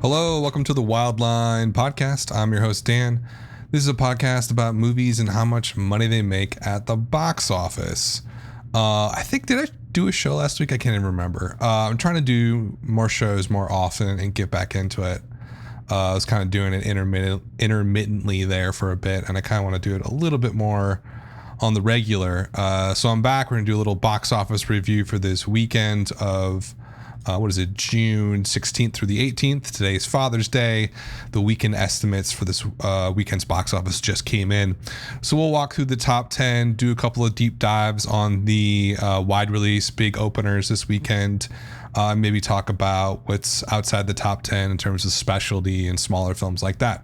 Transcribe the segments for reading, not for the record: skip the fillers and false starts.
Hello, welcome to the Wildline podcast. I'm your host, Dan. This is a podcast about movies and how much money they make at the box office. Did I do a show last week? I can't even remember. I'm trying to do more shows more often and get back into it. I was kind of doing it intermittently there for a bit, and I kind of want to do it a little bit more on the regular. So I'm back. We're going to do a little box office review for this weekend of June 16th through the 18th. Today's Father's Day. The weekend estimates for this weekend's box office just came in. So we'll walk through the top 10, do a couple of deep dives on the wide release big openers this weekend, maybe talk about what's outside the top 10 in terms of specialty and smaller films like that.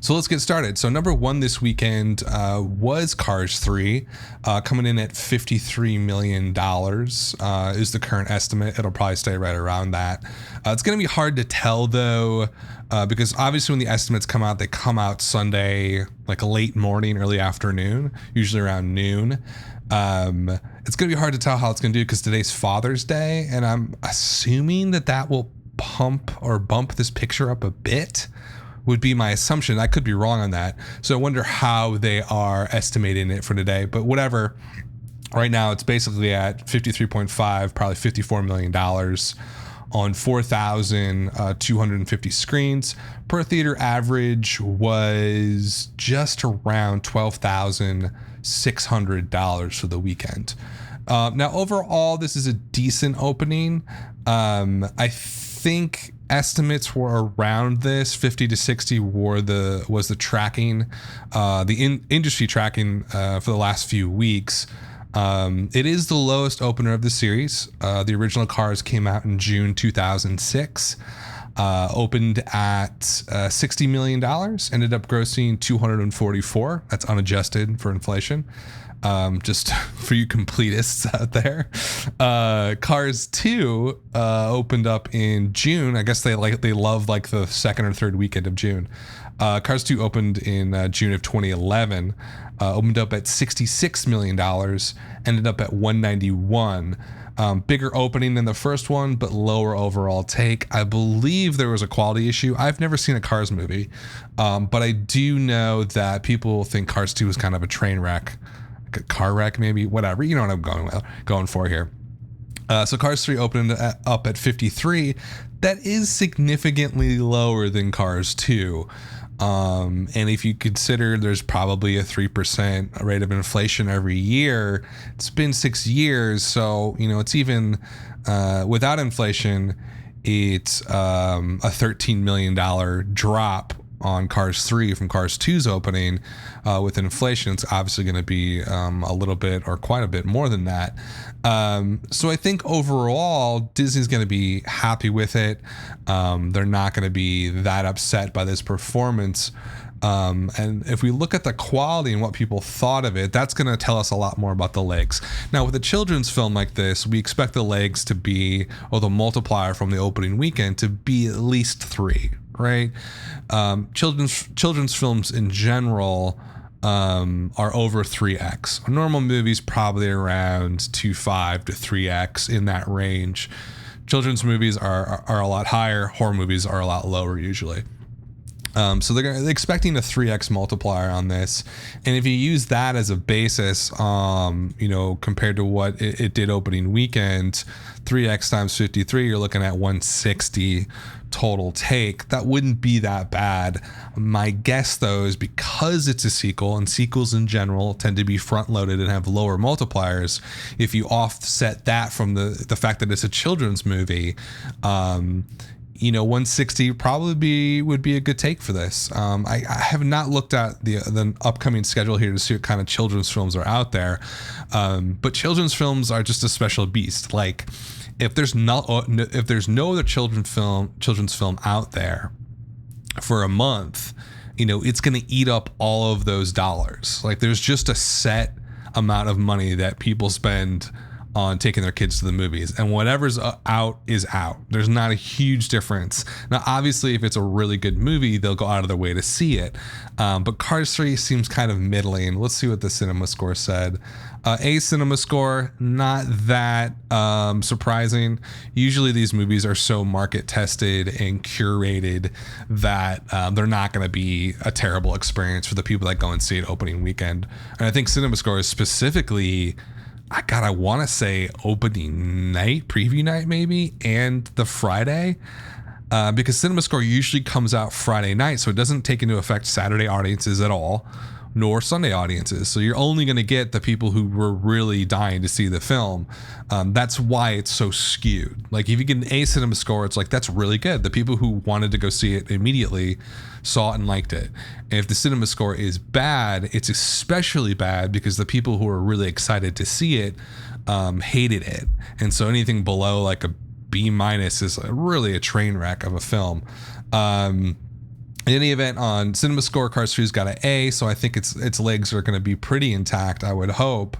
So let's get started. So number one this weekend was Cars 3, coming in at $53 million is the current estimate. It'll probably stay right around that. It's going to be hard to tell though, because obviously when the estimates come out, they come out Sunday, like a late morning, early afternoon, usually around noon. It's going to be hard to tell how it's going to do because today's Father's Day, and I'm assuming that will bump this picture up a bit. Would be my assumption. I could be wrong on that. So I wonder how they are estimating it for today. But whatever. Right now, it's basically at 53.5, probably $54 million on 4,250 screens. Per theater average was just around $12,600 for the weekend. Now, overall, this is a decent opening. I think estimates were around this 50 to 60 was the tracking, the industry tracking for the last few weeks. It is the lowest opener of the series. The original Cars came out in June 2006, opened at $60 million, ended up grossing 244. That's unadjusted for inflation. Just for you completists out there. Cars 2 opened up in June. I guess they love like the second or third weekend of June. Cars 2 opened in June of 2011, opened up at $66 million, ended up at 191. Bigger opening than the first one, but lower overall take. I believe there was a quality issue. I've never seen a Cars movie, but I do know that people think Cars 2 was kind of a train wreck. A car wreck, maybe, whatever. You know what I'm going for here. So Cars 3 opened up at 53. That is significantly lower than Cars 2. And if you consider there's probably a 3% rate of inflation every year, it's been 6 years. So, it's even without inflation, it's a $13 million drop on Cars 3 from Cars 2's opening. With inflation, it's obviously going to be a little bit or quite a bit more than that. So I think overall, Disney's going to be happy with it. They're not going to be that upset by this performance. And if we look at the quality and what people thought of it, that's going to tell us a lot more about the legs. Now, with a children's film like this, we expect the legs to be, or the multiplier from the opening weekend, to be at least 3, right? Children's films in general are over 3x. Normal movies probably around 2.5 to 3x, in that range. Children's movies are a lot higher. Horror movies are a lot lower usually. So they're expecting a 3x multiplier on this. And if you use that as a basis, compared to what it did opening weekend, 3x times 53, you're looking at 160 total take. That wouldn't be that bad. My guess, though, is because it's a sequel, and sequels in general tend to be front-loaded and have lower multipliers, if you offset that from the fact that it's a children's movie, 160 probably would be a good take for this. I have not looked at the upcoming schedule here to see what kind of children's films are out there. But children's films are just a special beast. Like, if there's no other children's film out there for a month, it's going to eat up all of those dollars. Like, there's just a set amount of money that people spend on taking their kids to the movies, and whatever's out is out. There's not a huge difference. Now, obviously, if it's a really good movie, they'll go out of their way to see it. But Cars 3 seems kind of middling. Let's see what the cinema score said. A cinema score, not that surprising. Usually these movies are so market tested and curated that they're not going to be a terrible experience for the people that go and see it opening weekend. And I think cinema score is specifically, I want to say opening night, preview night maybe, and the Friday. Because cinema score usually comes out Friday night, so it doesn't take into effect Saturday audiences at all, nor Sunday audiences. So you're only going to get the people who were really dying to see the film. That's why it's so skewed. Like if you get an A cinema score, it's like, that's really good. The people who wanted to go see it immediately saw it and liked it. And if the cinema score is bad, it's especially bad because the people who are really excited to see it hated it. And so anything below like a B- is really a train wreck of a film. In any event, on cinema score, Cars 3's got an A, so I think its legs are going to be pretty intact, I would hope.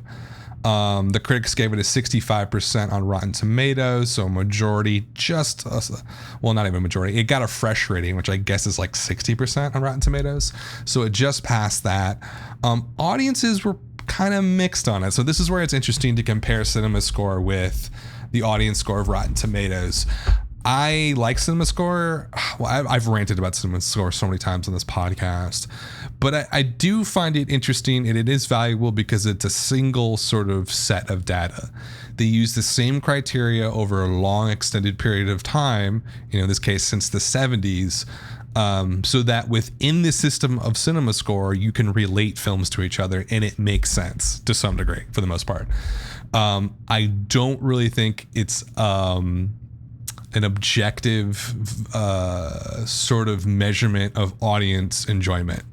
The critics gave it a 65% on Rotten Tomatoes, so a majority, not even a majority. It got a fresh rating, which I guess is like 60% on Rotten Tomatoes, so it just passed that. Audiences were kind of mixed on it, so this is where it's interesting to compare cinema score with the audience score of Rotten Tomatoes. I like cinema score. Well, I've ranted about cinema score so many times on this podcast, but I do find it interesting, and it is valuable because it's a single sort of set of data. They use the same criteria over a long extended period of time, in this case since the 70s, so that within the system of cinema score, you can relate films to each other, and it makes sense to some degree for the most part. I don't really think it's an objective sort of measurement of audience enjoyment.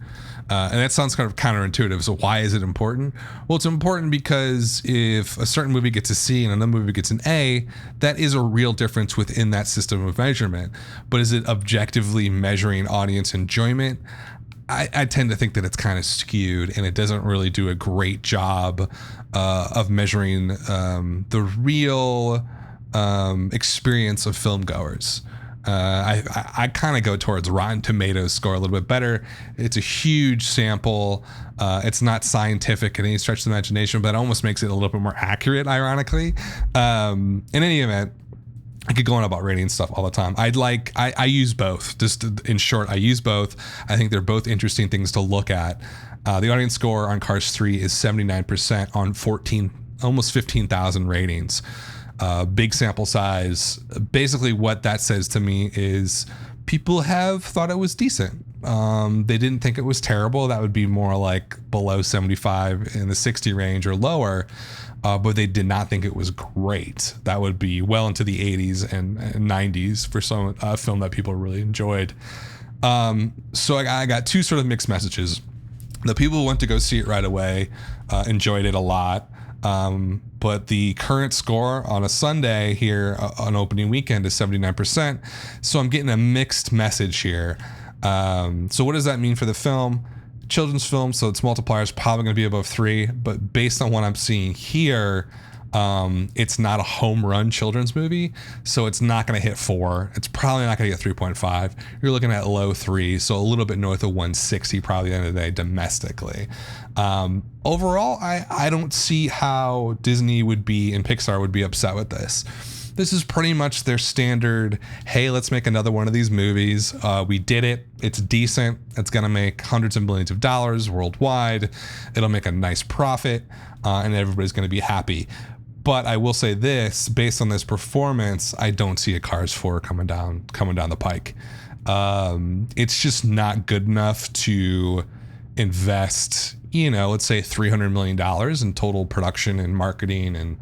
And that sounds kind of counterintuitive. So why is it important? Well, it's important because if a certain movie gets a C and another movie gets an A, that is a real difference within that system of measurement. But is it objectively measuring audience enjoyment? I tend to think that it's kind of skewed, and it doesn't really do a great job of measuring the real experience of film goers. I kind of go towards Rotten Tomatoes score a little bit better. It's a huge sample. It's not scientific in any stretch of the imagination, but it almost makes it a little bit more accurate, ironically. In any event, I could go on about rating stuff all the time. I use both. Just in short, I use both. I think they're both interesting things to look at. The audience score on Cars 3 is 79% on almost 15,000 ratings. Big sample size. Basically what that says to me is people have thought it was decent. They didn't think it was terrible. That would be more like below 75 in the 60 range or lower. But they did not think it was great. That would be well into the 80s and 90s for some film that people really enjoyed. So I got two sort of mixed messages. The people who went to go see it right away enjoyed it a lot. But the current score on a Sunday here on opening weekend is 79%. So I'm getting a mixed message here. So what does that mean for the film? Children's film, so its multiplier is probably going to be above 3, but based on what I'm seeing here, it's not a home run children's movie, so it's not going to hit 4. It's probably not going to get 3.5. You're looking at low 3, so a little bit north of 160 probably at the end of the day domestically. Overall, I don't see how Disney would be and Pixar would be upset with this. This is pretty much their standard, hey, let's make another one of these movies. We did it. It's decent. It's going to make hundreds of millions of dollars worldwide. It'll make a nice profit, and everybody's going to be happy. But I will say this, based on this performance, I don't see a Cars 4 coming down the pike. It's just not good enough to invest, let's say $300 million in total production and marketing and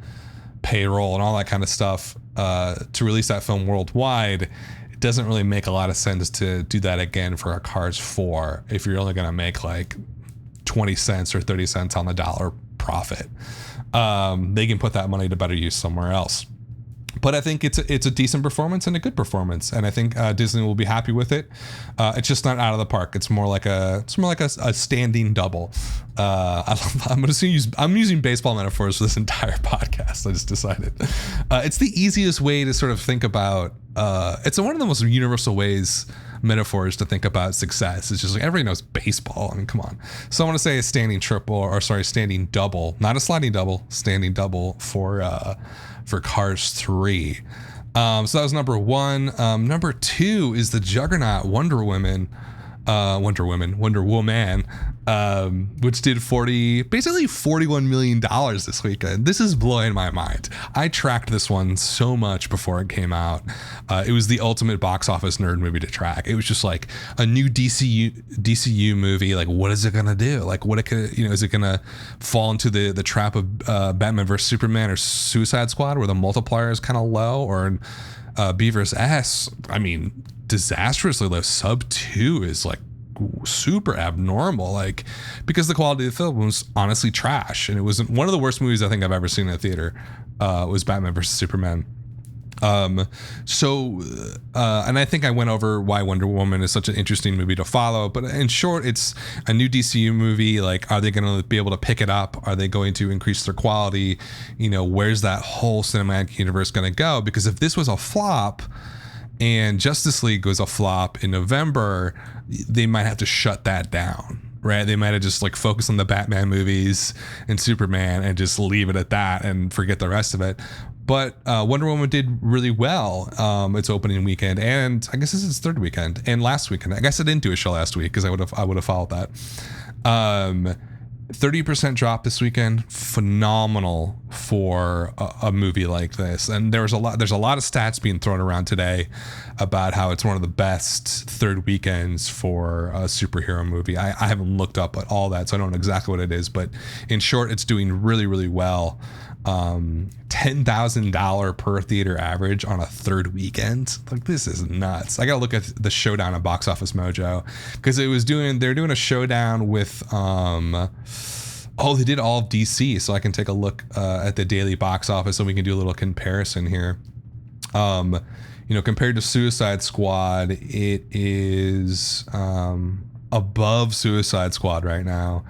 payroll and all that kind of stuff to release that film worldwide. It doesn't really make a lot of sense to do that again for a Cars 4 if you're only going to make like 20 cents or 30 cents on the dollar profit. They can put that money to better use somewhere else. But I think it's a decent performance and a good performance, and I think Disney will be happy with it. It's just not out of the park. It's more like a standing double. I'm using baseball metaphors for this entire podcast. I just decided it's the easiest way to sort of think about. It's one of the most universal metaphors to think about success. It's just like everybody knows baseball. I mean, come on. So I want to say a standing double, not a sliding double, standing double for Cars 3. So that was number one. Number two is the juggernaut Wonder Woman, which did basically $41 million this weekend. This is blowing my mind. I tracked this one so much before it came out. It was the ultimate box office nerd movie to track. It was just like a new DCU movie. Like, what is it gonna do? Like, is it gonna fall into the trap of Batman vs Superman or Suicide Squad, where the multiplier is kind of low, or in B vs S? I mean, disastrously low. Sub 2 is like super abnormal, like, because the quality of the film was honestly trash, and it was one of the worst movies I think I've ever seen in a theater. Was Batman vs Superman. And I think I went over why Wonder Woman is such an interesting movie to follow, but in short, it's a new DCU movie. Like, are they going to be able to pick it up? Are they going to increase their quality? Where's that whole cinematic universe going to go? Because if this was a flop and Justice League was a flop in November, they might have to shut that down, right? They might have just like focused on the Batman movies and Superman and just leave it at that and forget the rest of it. But Wonder Woman did really well its opening weekend, and I guess this is its third weekend, and last weekend. I guess I didn't do a show last week because I would have followed that. 30% drop this weekend, phenomenal for a movie like this. And there's a lot of stats being thrown around today about how it's one of the best third weekends for a superhero movie. I haven't looked up at all that, so I don't know exactly what it is, but in short, it's doing really, really well. $10,000 per theater average on a third weekend. Like, this is nuts. I gotta look at the showdown at Box Office Mojo, because they're doing a showdown with they did all of DC, so I can take a look at the daily box office and we can do a little comparison here. Compared to Suicide Squad, it is above Suicide Squad right now.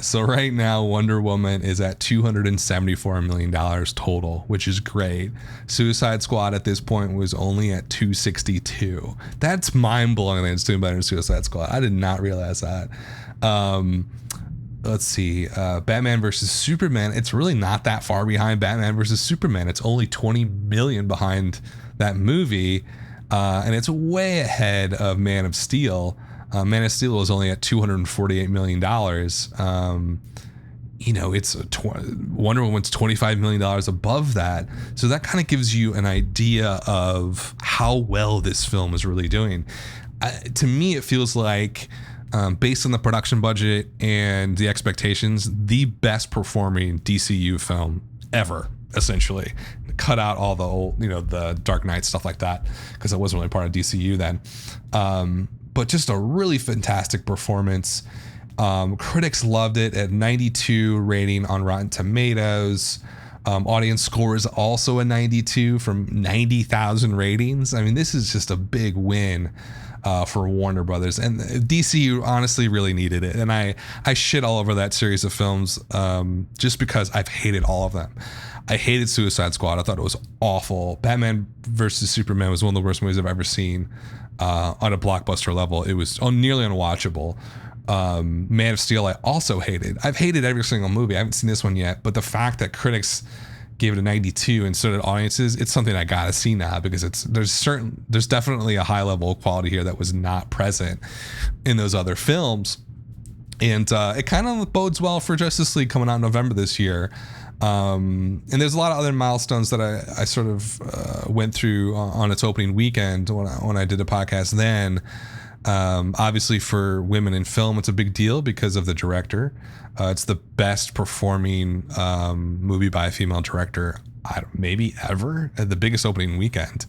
So right now, Wonder Woman is at $274 million total, which is great. Suicide Squad at this point was only at 262. That's mind-blowing that it's doing better than Suicide Squad. I did not realize that. Let's see. Batman versus Superman, it's really not that far behind Batman versus Superman. It's only 20 million behind that movie. And it's way ahead of Man of Steel. Man of Steel is only at $248 million. Wonder Woman's $25 million above that. So that kind of gives you an idea of how well this film is really doing. To me, it feels like, based on the production budget and the expectations, the best performing DCU film ever, essentially. Cut out all the old, the Dark Knight stuff like that, because it wasn't really part of DCU then. But just a really fantastic performance. Critics loved it at 92 rating on Rotten Tomatoes. Audience score is also a 92 from 90,000 ratings. I mean, this is just a big win for Warner Brothers, and DC honestly really needed it. And I shit all over that series of films just because I've hated all of them. I hated Suicide Squad. I thought it was awful. Batman versus Superman was one of the worst movies I've ever seen on a blockbuster level. It was nearly unwatchable. Man of Steel I also hated. I've hated every single movie. I haven't seen this one yet, but the fact that critics gave it a 92 and so did audiences, it's something I gotta see now, because there's definitely a high level of quality here that was not present in those other films. And it kind of bodes well for Justice League coming out in November this year. And there's a lot of other milestones that I sort of went through on its opening weekend when I did a podcast then. Obviously for women in film, it's a big deal because of the director. It's the best performing movie by a female director maybe ever, at the biggest opening weekend.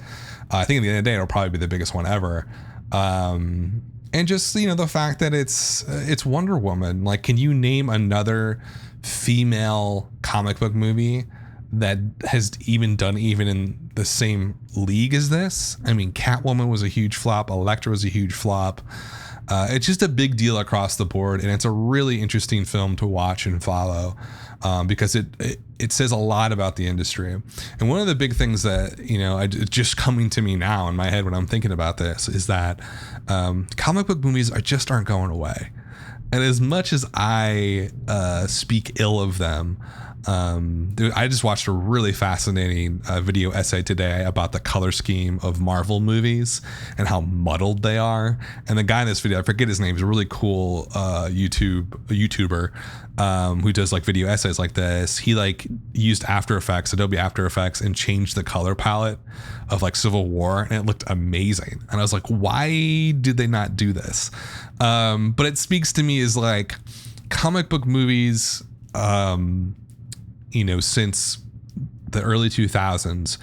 I think at the end of the day, it'll probably be the biggest one ever. And just, the fact that it's Wonder Woman. Like, can you name another female comic book movie that has even done even in the same league as this. I mean, Catwoman was a huge flop. Elektra was a huge flop. It's just a big deal across the board, and it's a really interesting film to watch and follow, because it says a lot about the industry. And one of the big things that, you know, just coming to me now in my head when I'm thinking about this is that comic book movies aren't going away. And as much as I speak ill of them, dude, I just watched a really fascinating video essay today about the color scheme of Marvel movies and how muddled they are. And the guy in this video, I forget his name, he's a really cool YouTuber who does like video essays like this. He like used Adobe After Effects, and changed the color palette of like Civil War, and it looked amazing. And I was like, why did they not do this? But it speaks to me as like comic book movies, you know, since the early 2000s,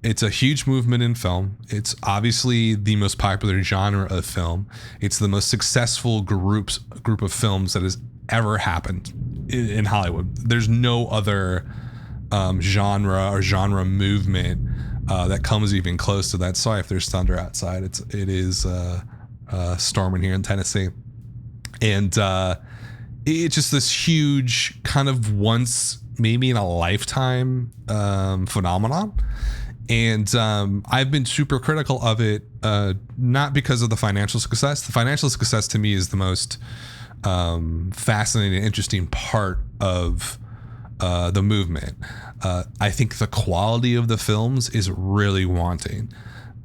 it's a huge movement in film. It's obviously the most popular genre of film. It's the most successful group of films that has ever happened in Hollywood. There's no other genre movement that comes even close to that. Sorry if there's thunder outside. It is storming here in Tennessee, and it's just this huge kind of once maybe in a lifetime phenomenon. And I've been super critical of it, not because of the financial success. The financial success to me is the most fascinating, interesting part of the movement. I think the quality of the films is really wanting.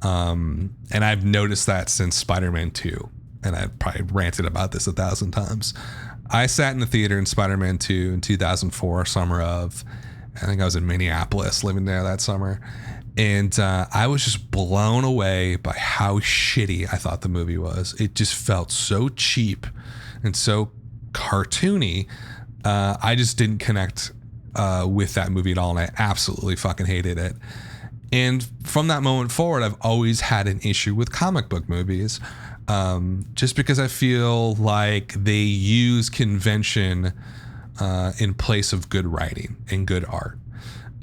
And I've noticed that since Spider-Man 2. And I've probably ranted about this 1,000 times. I sat in the theater in Spider-Man 2 in 2004, summer of, I think I was in Minneapolis, living there that summer. And I was just blown away by how shitty I thought the movie was. It just felt so cheap and so cartoony. I just didn't connect with that movie at all, and I absolutely fucking hated it. And from that moment forward, I've always had an issue with comic book movies, just because I feel like they use convention in place of good writing and good art.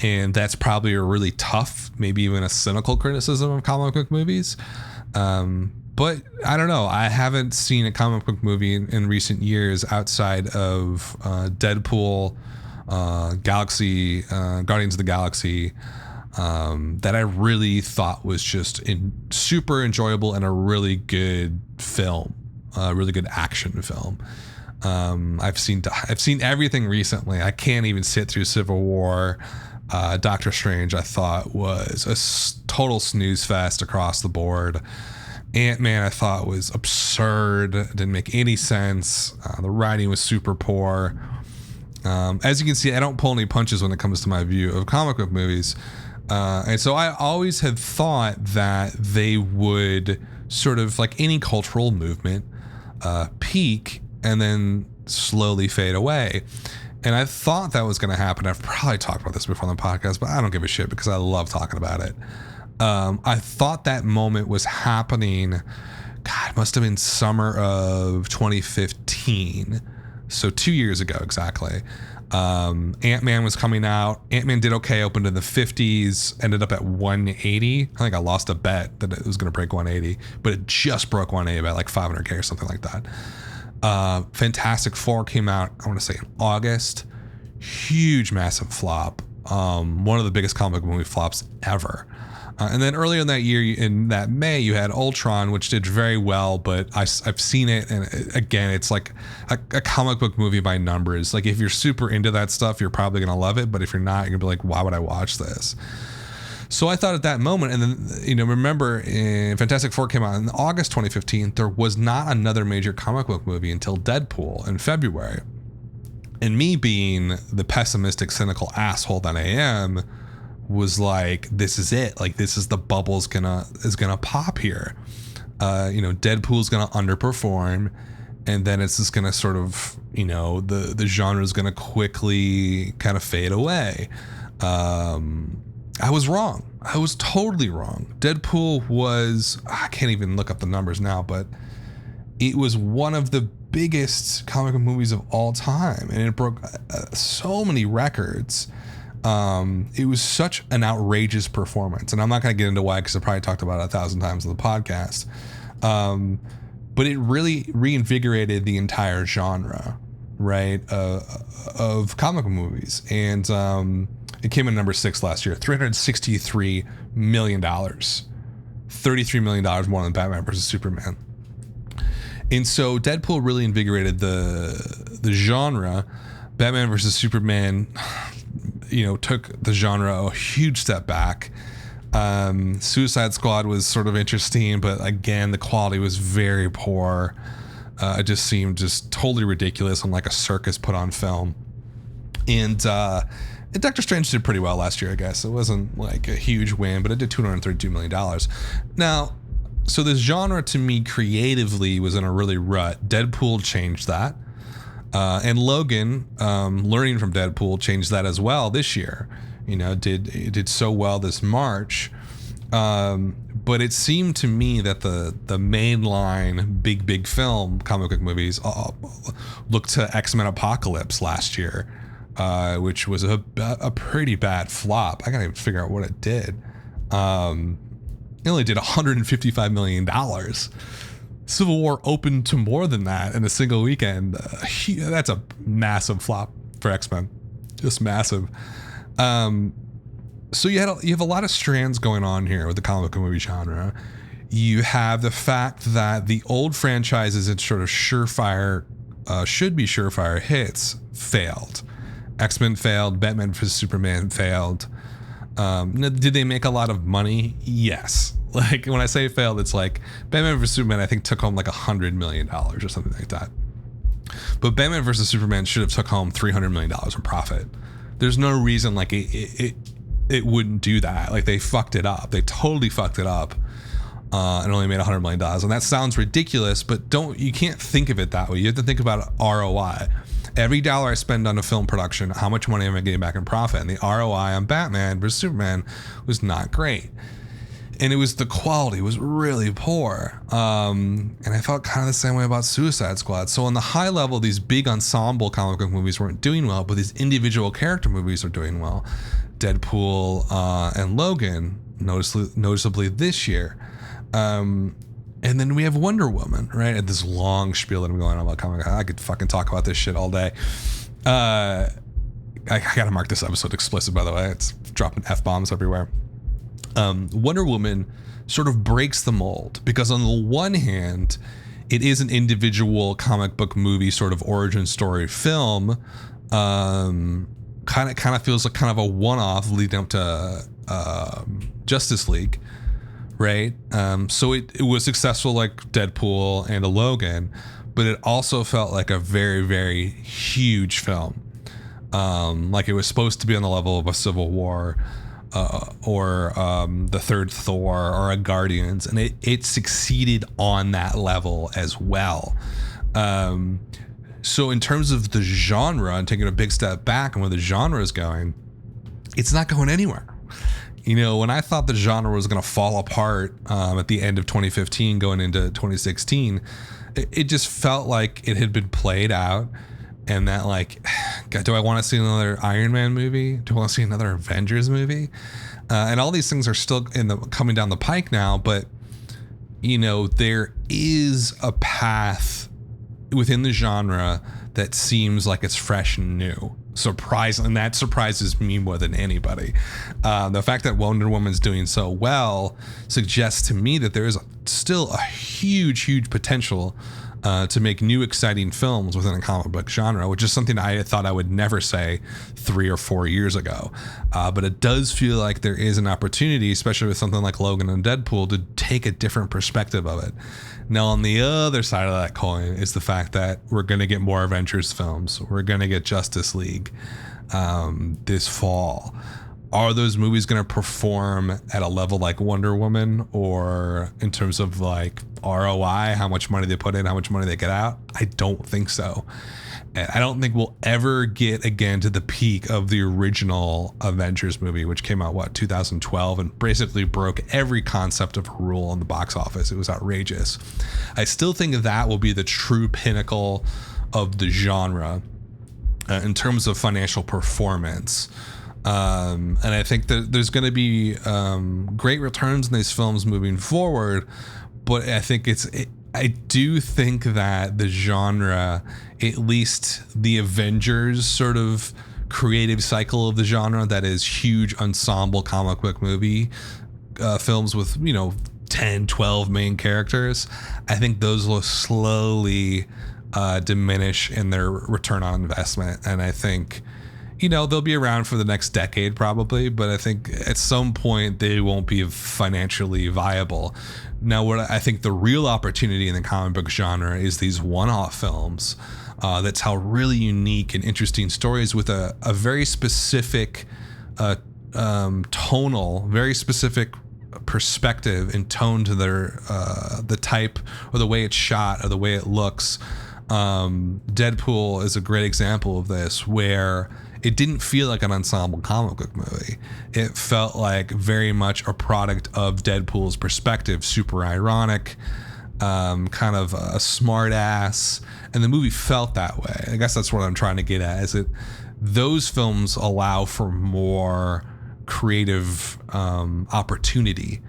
And that's probably a really tough, maybe even a cynical criticism of comic book movies. But I don't know. I haven't seen a comic book movie in recent years outside of Deadpool, Guardians of the Galaxy, that I really thought was just super enjoyable and a really good film, a really good action film. I've seen everything recently. I can't even sit through Civil War. Doctor Strange, I thought, was a total snooze fest across the board. Ant-Man, I thought, was absurd. Didn't make any sense. The writing was super poor. As you can see, I don't pull any punches when it comes to my view of comic book movies. And so I always had thought that they would sort of, like any cultural movement, peak and then slowly fade away. And I thought that was going to happen. I've probably talked about this before on the podcast, but I don't give a shit because I love talking about it. I thought that moment was happening. God, it must have been summer of 2015. So 2 years ago, exactly. Ant-Man was coming out. Ant-Man did okay, opened in the 50s, ended up at 180. I think I lost a bet that it was going to break 180, but it just broke 180 by like 500K or something like that. Fantastic Four came out, I want to say in August. Huge, massive flop. One of the biggest comic book movie flops ever. And then earlier in that year, in that May, you had Ultron, which did very well, but I've seen it, and again, it's like a comic book movie by numbers. Like if you're super into that stuff, you're probably gonna love it, but if you're not, you're gonna be like, why would I watch this? So I thought at that moment, and then, remember, Fantastic Four came out in August 2015. There was not another major comic book movie until Deadpool in February. And me being the pessimistic, cynical asshole that I am, was like, this is it. Like, this is the bubble is gonna pop here. Deadpool's gonna underperform, and then it's just gonna sort of, the genre is gonna quickly kind of fade away. I was wrong. I was totally wrong. Deadpool was, I can't even look up the numbers now, but it was one of the biggest comic book movies of all time, and it broke so many records. It was such an outrageous performance, and I'm not going to get into why, because I probably talked about it 1,000 times on the podcast. But it really reinvigorated the entire genre, right, of comic book movies. And it came in number 6 last year, $363 million, $33 million more than Batman versus Superman. And so Deadpool really invigorated the genre. Batman versus Superman, took the genre a huge step back. Suicide Squad was sort of interesting, but again, the quality was very poor. It just seemed just totally ridiculous and like a circus put on film. And Doctor Strange did pretty well last year, I guess. It wasn't like a huge win, but it did $232 million. Now, so this genre to me creatively was in a really rut. Deadpool changed that. And Logan, learning from Deadpool, changed that as well this year. Did so well this March. But it seemed to me that the mainline big film comic book movies looked to X-Men Apocalypse last year, which was a pretty bad flop. I gotta even figure out what it did. It only did $155 million. Civil War opened to more than that in a single weekend. That's a massive flop for X-Men, just massive. So you have a lot of strands going on here with the comic book movie genre. You have the fact that the old franchises and sort of surefire, should be surefire hits, failed. X-Men failed. Batman vs Superman failed. Did they make a lot of money? Yes. Like when I say failed, it's like Batman vs Superman, I think took home like $100 million or something like that. But Batman vs Superman should have took home $300 million in profit. There's no reason like it wouldn't do that. Like they fucked it up. They totally fucked it up. And only made $100 million. And that sounds ridiculous, but you can't think of it that way. You have to think about ROI. Every dollar I spend on a film production, how much money am I getting back in profit? And the ROI on Batman vs Superman was not great. And the quality was really poor. And I felt kind of the same way about Suicide Squad. So on the high level, these big ensemble comic book movies weren't doing well, but these individual character movies are doing well. Deadpool and Logan, noticeably this year. And then we have Wonder Woman, right? At this long spiel that I'm going on about comic. I could fucking talk about this shit all day. I gotta mark this episode explicit, by the way. It's dropping F-bombs everywhere. Wonder Woman sort of breaks the mold because on the one hand, it is an individual comic book movie sort of origin story film. Kind of feels like kind of a one-off leading up to Justice League, right? So it was successful like Deadpool and a Logan, but it also felt like a very, very huge film. Like it was supposed to be on the level of a Civil War or the third Thor or a Guardians, and it succeeded on that level as well. So in terms of the genre and taking a big step back and where the genre is going, it's not going anywhere. When I thought the genre was going to fall apart at the end of 2015 going into 2016, it just felt like it had been played out, and that like, God, do I want to see another Iron Man movie? Do I want to see another Avengers movie? And all these things are still coming down the pike now, but there is a path within the genre that seems like it's fresh and new. And that surprises me more than anybody. The fact that Wonder Woman's doing so well suggests to me that there is still a huge potential to make new exciting films within a comic book genre, which is something I thought I would never say 3 or 4 years ago. But it does feel like there is an opportunity, especially with something like Logan and Deadpool, to take a different perspective of it. Now, on the other side of that coin is the fact that we're going to get more Avengers films. We're going to get Justice League this fall. Are those movies going to perform at a level like Wonder Woman, or in terms of like ROI, how much money they put in, how much money they get out? I don't think so. And I don't think we'll ever get again to the peak of the original Avengers movie, which came out, 2012, and basically broke every concept of a rule on the box office. It was outrageous. I still think that will be the true pinnacle of the genre in terms of financial performance. And I think that there's going to be great returns in these films moving forward, but I think I do think that the genre, at least the Avengers sort of creative cycle of the genre, that is huge ensemble comic book movie films with 10, 12 main characters, I think those will slowly diminish in their return on investment. And I think they'll be around for the next decade probably, but I think at some point they won't be financially viable. Now, what I think the real opportunity in the comic book genre is these one-off films that tell really unique and interesting stories with a very specific tonal, very specific perspective and tone to their the type or the way it's shot or the way it looks. Deadpool is a great example of this, where it didn't feel like an ensemble comic book movie. It felt like very much a product of Deadpool's perspective, super ironic, kind of a smart ass, and the movie felt that way. I guess that's what I'm trying to get at, is that those films allow for more creative opportunity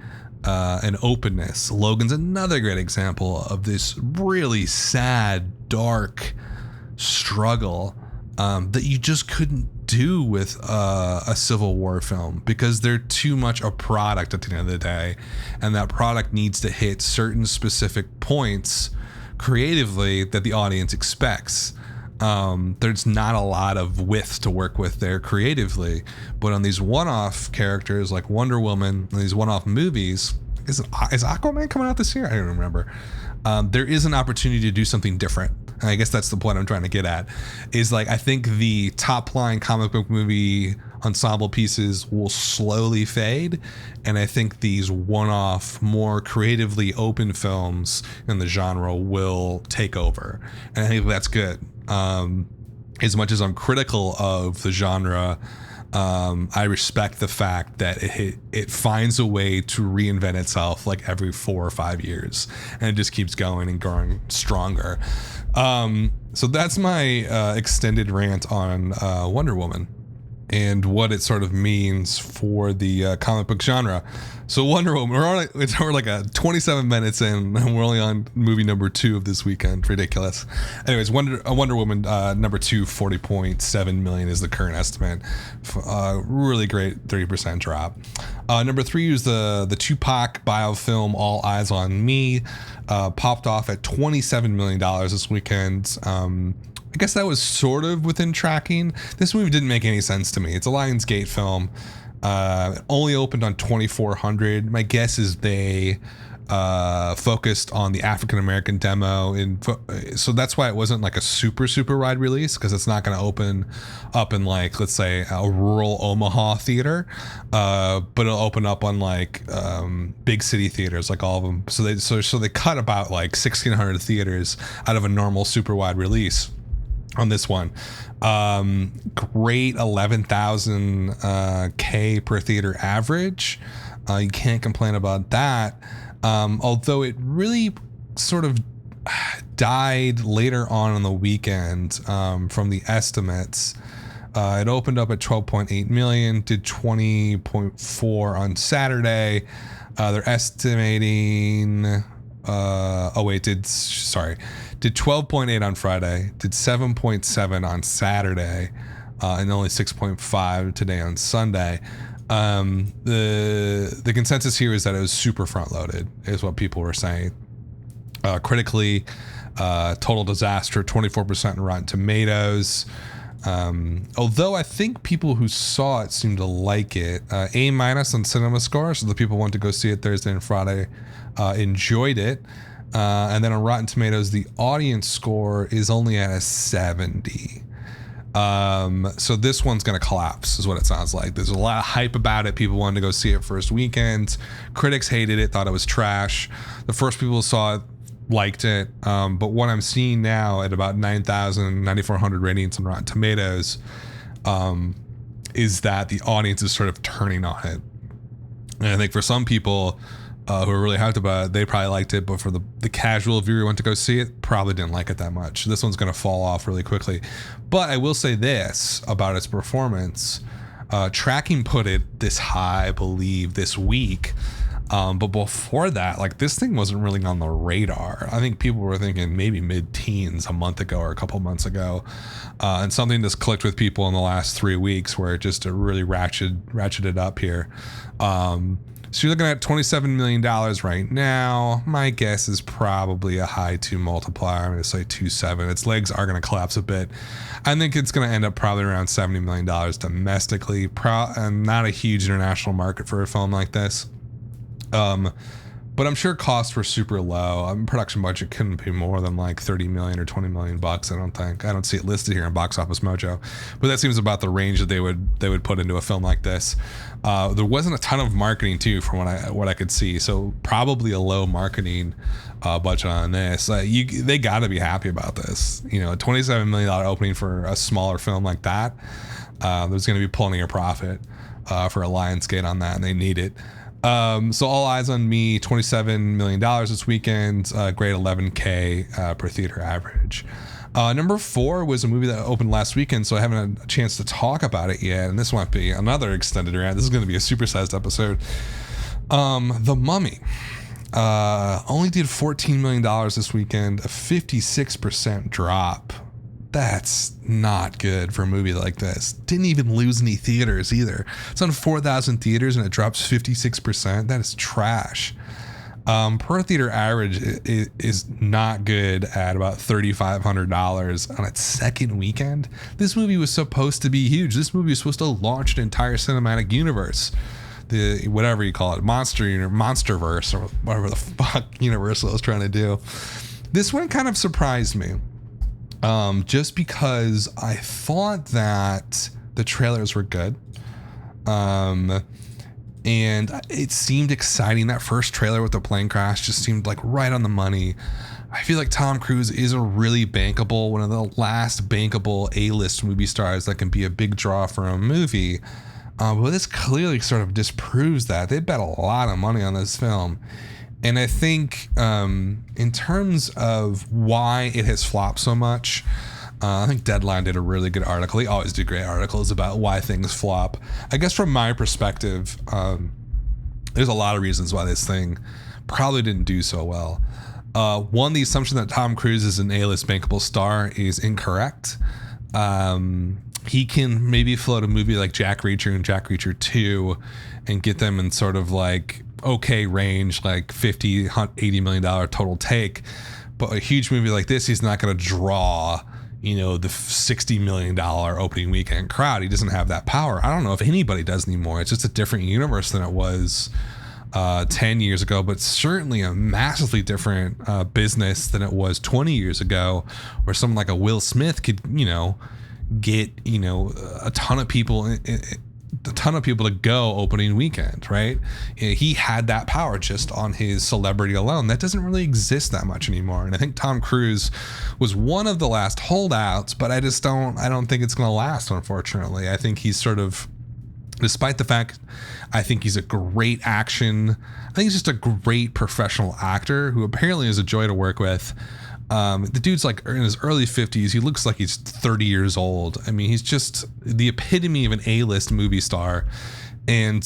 and openness. Logan's another great example of this really sad, dark struggle that you just couldn't do with a Civil War film, because they're too much a product at the end of the day, and that product needs to hit certain specific points creatively that the audience expects. There's not a lot of width to work with there creatively, but on these one-off characters like Wonder Woman and these one-off movies, is Aquaman coming out this year? I don't remember. There is an opportunity to do something different. And I guess that's the point I'm trying to get at, is like, I think the top line comic book movie ensemble pieces will slowly fade, and I think these one-off, more creatively open films in the genre will take over, and I think that's good. As much as I'm critical of the genre, I respect the fact that it finds a way to reinvent itself like every 4 or 5 years, and it just keeps going and growing stronger. So that's my extended rant on Wonder Woman and what it sort of means for the comic book genre. So Wonder Woman, we're like 27 minutes in, and we're only on movie number 2 of this weekend. Ridiculous. Anyways, Wonder Woman number 2, 40.7 million is the current estimate. Really great 30% drop. Number 3 is the Tupac biofilm All Eyes on Me. Popped off at $27 million this weekend. I guess that was sort of within tracking. This movie didn't make any sense to me. It's a Lionsgate film. It only opened on 2,400. My guess is they focused on the African American demo, and so that's why it wasn't like a super wide release, because it's not going to open up in, like, let's say a rural Omaha theater, but it'll open up on like big city theaters, like all of them. So they cut about like 1,600 theaters out of a normal super wide release on this one. Great 11,000 K per theater average. You can't complain about that. Although it really sort of died later on in the weekend from the estimates. It opened up at 12.8 million, did 20.4 on Saturday. They're estimating did 12.8 on Friday, did 7.7 on Saturday, and only 6.5 today on Sunday. The consensus here is that it was super front loaded, is what people were saying. Critically, total disaster, 24% in Rotten Tomatoes. Although I think people who saw it seemed to like it. A- on Cinema Score, so the people who went to go see it Thursday and Friday enjoyed it. And then on Rotten Tomatoes, the audience score is only at a 70. So this one's going to collapse, is what it sounds like. There's a lot of hype about it. People wanted to go see it first weekend. Critics hated it, thought it was trash. The first people who saw it liked it. But what I'm seeing now at about 9,400 ratings on Rotten Tomatoes is that the audience is sort of turning on it. And I think for some people who are really hyped about it, they probably liked it, but for the casual viewer who went to go see it, probably didn't like it that much. This one's going to fall off really quickly. But I will say this about its performance. Tracking put it this high, I believe, this week. But before that, like, this thing wasn't really on the radar. I think people were thinking maybe mid-teens a month ago or a couple months ago. And something just clicked with people in the last 3 weeks where it just really ratcheted up here. So you're looking at $27 million right now. My guess is probably a high 2 multiplier. I'm going to say 2.7. Its legs are going to collapse a bit. I think it's going to end up probably around $70 million domestically. And not a huge international market for a film like this. But I'm sure costs were super low. Production budget couldn't be more than like 30 million or 20 million bucks. I don't think. I don't see it listed here in Box Office Mojo, but that seems about the range that they would put into a film like this. There wasn't a ton of marketing too, from what I could see. So probably a low marketing budget on this. They got to be happy about this. You know, a $27 million opening for a smaller film like that. There's going to be plenty of profit for a Lionsgate on that, and they need it. So all eyes on me, $27 million this weekend, grade 11K per theater average. Number 4 was a movie that opened last weekend, so I haven't had a chance to talk about it yet, and this might be another extended rant. This is going to be a supersized episode. The Mummy only did $14 million this weekend, a 56% drop. That's not good for a movie like this. Didn't even lose any theaters either. It's on 4,000 theaters and it drops 56%. That is trash. Per theater average is not good at about $3,500 on its second weekend. This movie was supposed to be huge. This movie was supposed to launch an entire cinematic universe. The whatever you call it, Monsterverse, or whatever the fuck Universal was trying to do. This one kind of surprised me. Just because I thought that the trailers were good. And it seemed exciting. That first trailer with the plane crash just seemed like right on the money. I feel like Tom Cruise is a really bankable, one of the last bankable A-list movie stars that can be a big draw for a movie. But this clearly sort of disproves that. They bet a lot of money on this film. And I think in terms of why it has flopped so much, I think Deadline did a really good article. They always do great articles about why things flop. I guess from my perspective, there's a lot of reasons why this thing probably didn't do so well. One, the assumption that Tom Cruise is an A-list bankable star is incorrect. He can maybe float a movie like Jack Reacher and Jack Reacher 2 and get them in sort of like okay range, like $50-80 million total take. But a huge movie like this, he's not going to draw, you know, the $60 million opening weekend crowd. He doesn't have that power. I don't know if anybody does anymore. It's just a different universe than it was 10 years ago, but certainly a massively different business than it was 20 years ago, where someone like a Will Smith could, you know, get, you know, a ton of people to go opening weekend, right? He had that power just on his celebrity alone. That doesn't really exist that much anymore. And I think Tom Cruise was one of the last holdouts, but I don't think it's going to last, unfortunately. I think he's sort of, despite the fact I think he's a great I think he's just a great professional actor who apparently is a joy to work with. The dude's like in his early 50s. He looks like he's 30 years old. I mean, he's just the epitome of an A-list movie star. And,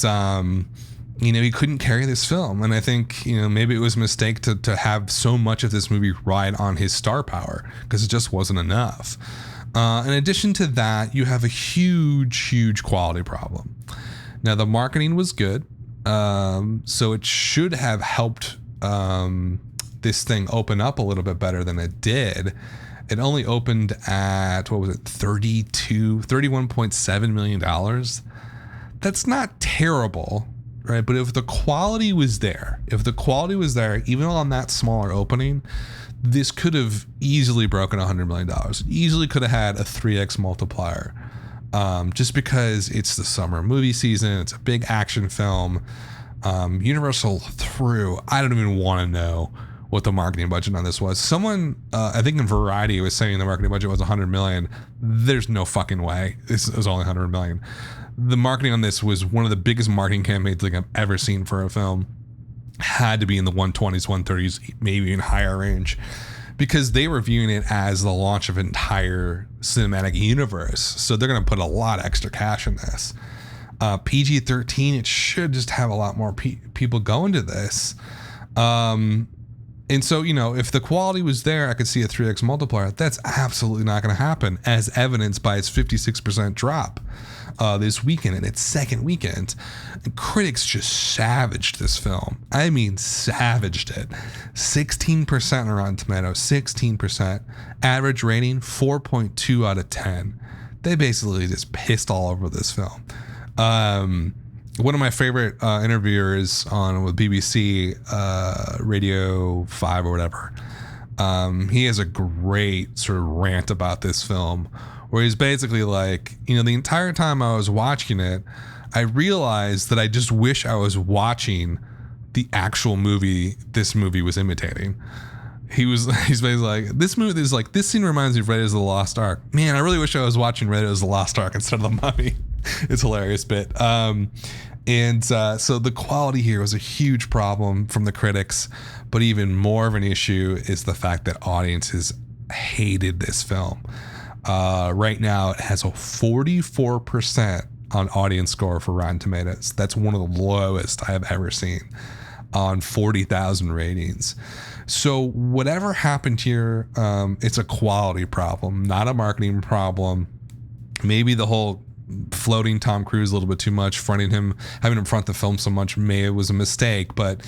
you know, he couldn't carry this film. And I think, you know, maybe it was a mistake to have so much of this movie ride on his star power, because it just wasn't enough. In addition to that, you have a huge quality problem. Now, the marketing was good. So it should have helped, this thing open up a little bit better than it did. It only opened at, what was it, $31.7 million. That's not terrible, right? But if the quality was there, even on that smaller opening, this could have easily broken $100 million. It easily could have had a 3x multiplier. Just because it's the summer movie season, it's a big action film. Universal I don't even want to know what the marketing budget on this was. Someone, I think in Variety, was saying the marketing budget was $100 million. There's no fucking way. This was only $100 million. The marketing on this was one of the biggest marketing campaigns like I've ever seen for a film. Had to be in the 120s, 130s, maybe even higher range, because they were viewing it as the launch of an entire cinematic universe. So they're going to put a lot of extra cash in this. PG-13, it should just have a lot more people going to this. And so, if the quality was there, I could see a 3x multiplier. That's absolutely not going to happen, as evidenced by its 56% drop this weekend, in its second weekend. And critics just savaged this film. I mean, savaged it. 16% on Rotten Tomatoes, 16%. Average rating, 4.2 out of 10. They basically just pissed all over this film. One of my favorite interviewers with BBC Radio 5 or whatever, he has a great sort of rant about this film, where he's basically like, the entire time I was watching it, I realized that I just wish I was watching the actual movie this movie was imitating. He's basically like, this movie is like, this scene reminds me of Raiders of the Lost Ark. Man, I really wish I was watching Raiders of the Lost Ark instead of The Mummy. It's a hilarious bit. So the quality here was a huge problem from the critics, but even more of an issue is the fact that audiences hated this film. Right now, it has a 44% on audience score for Rotten Tomatoes. That's one of the lowest I have ever seen on 40,000 ratings. So whatever happened here, it's a quality problem, not a marketing problem. Maybe the whole floating Tom Cruise a little bit too much, having him front the film so much, it was a mistake, but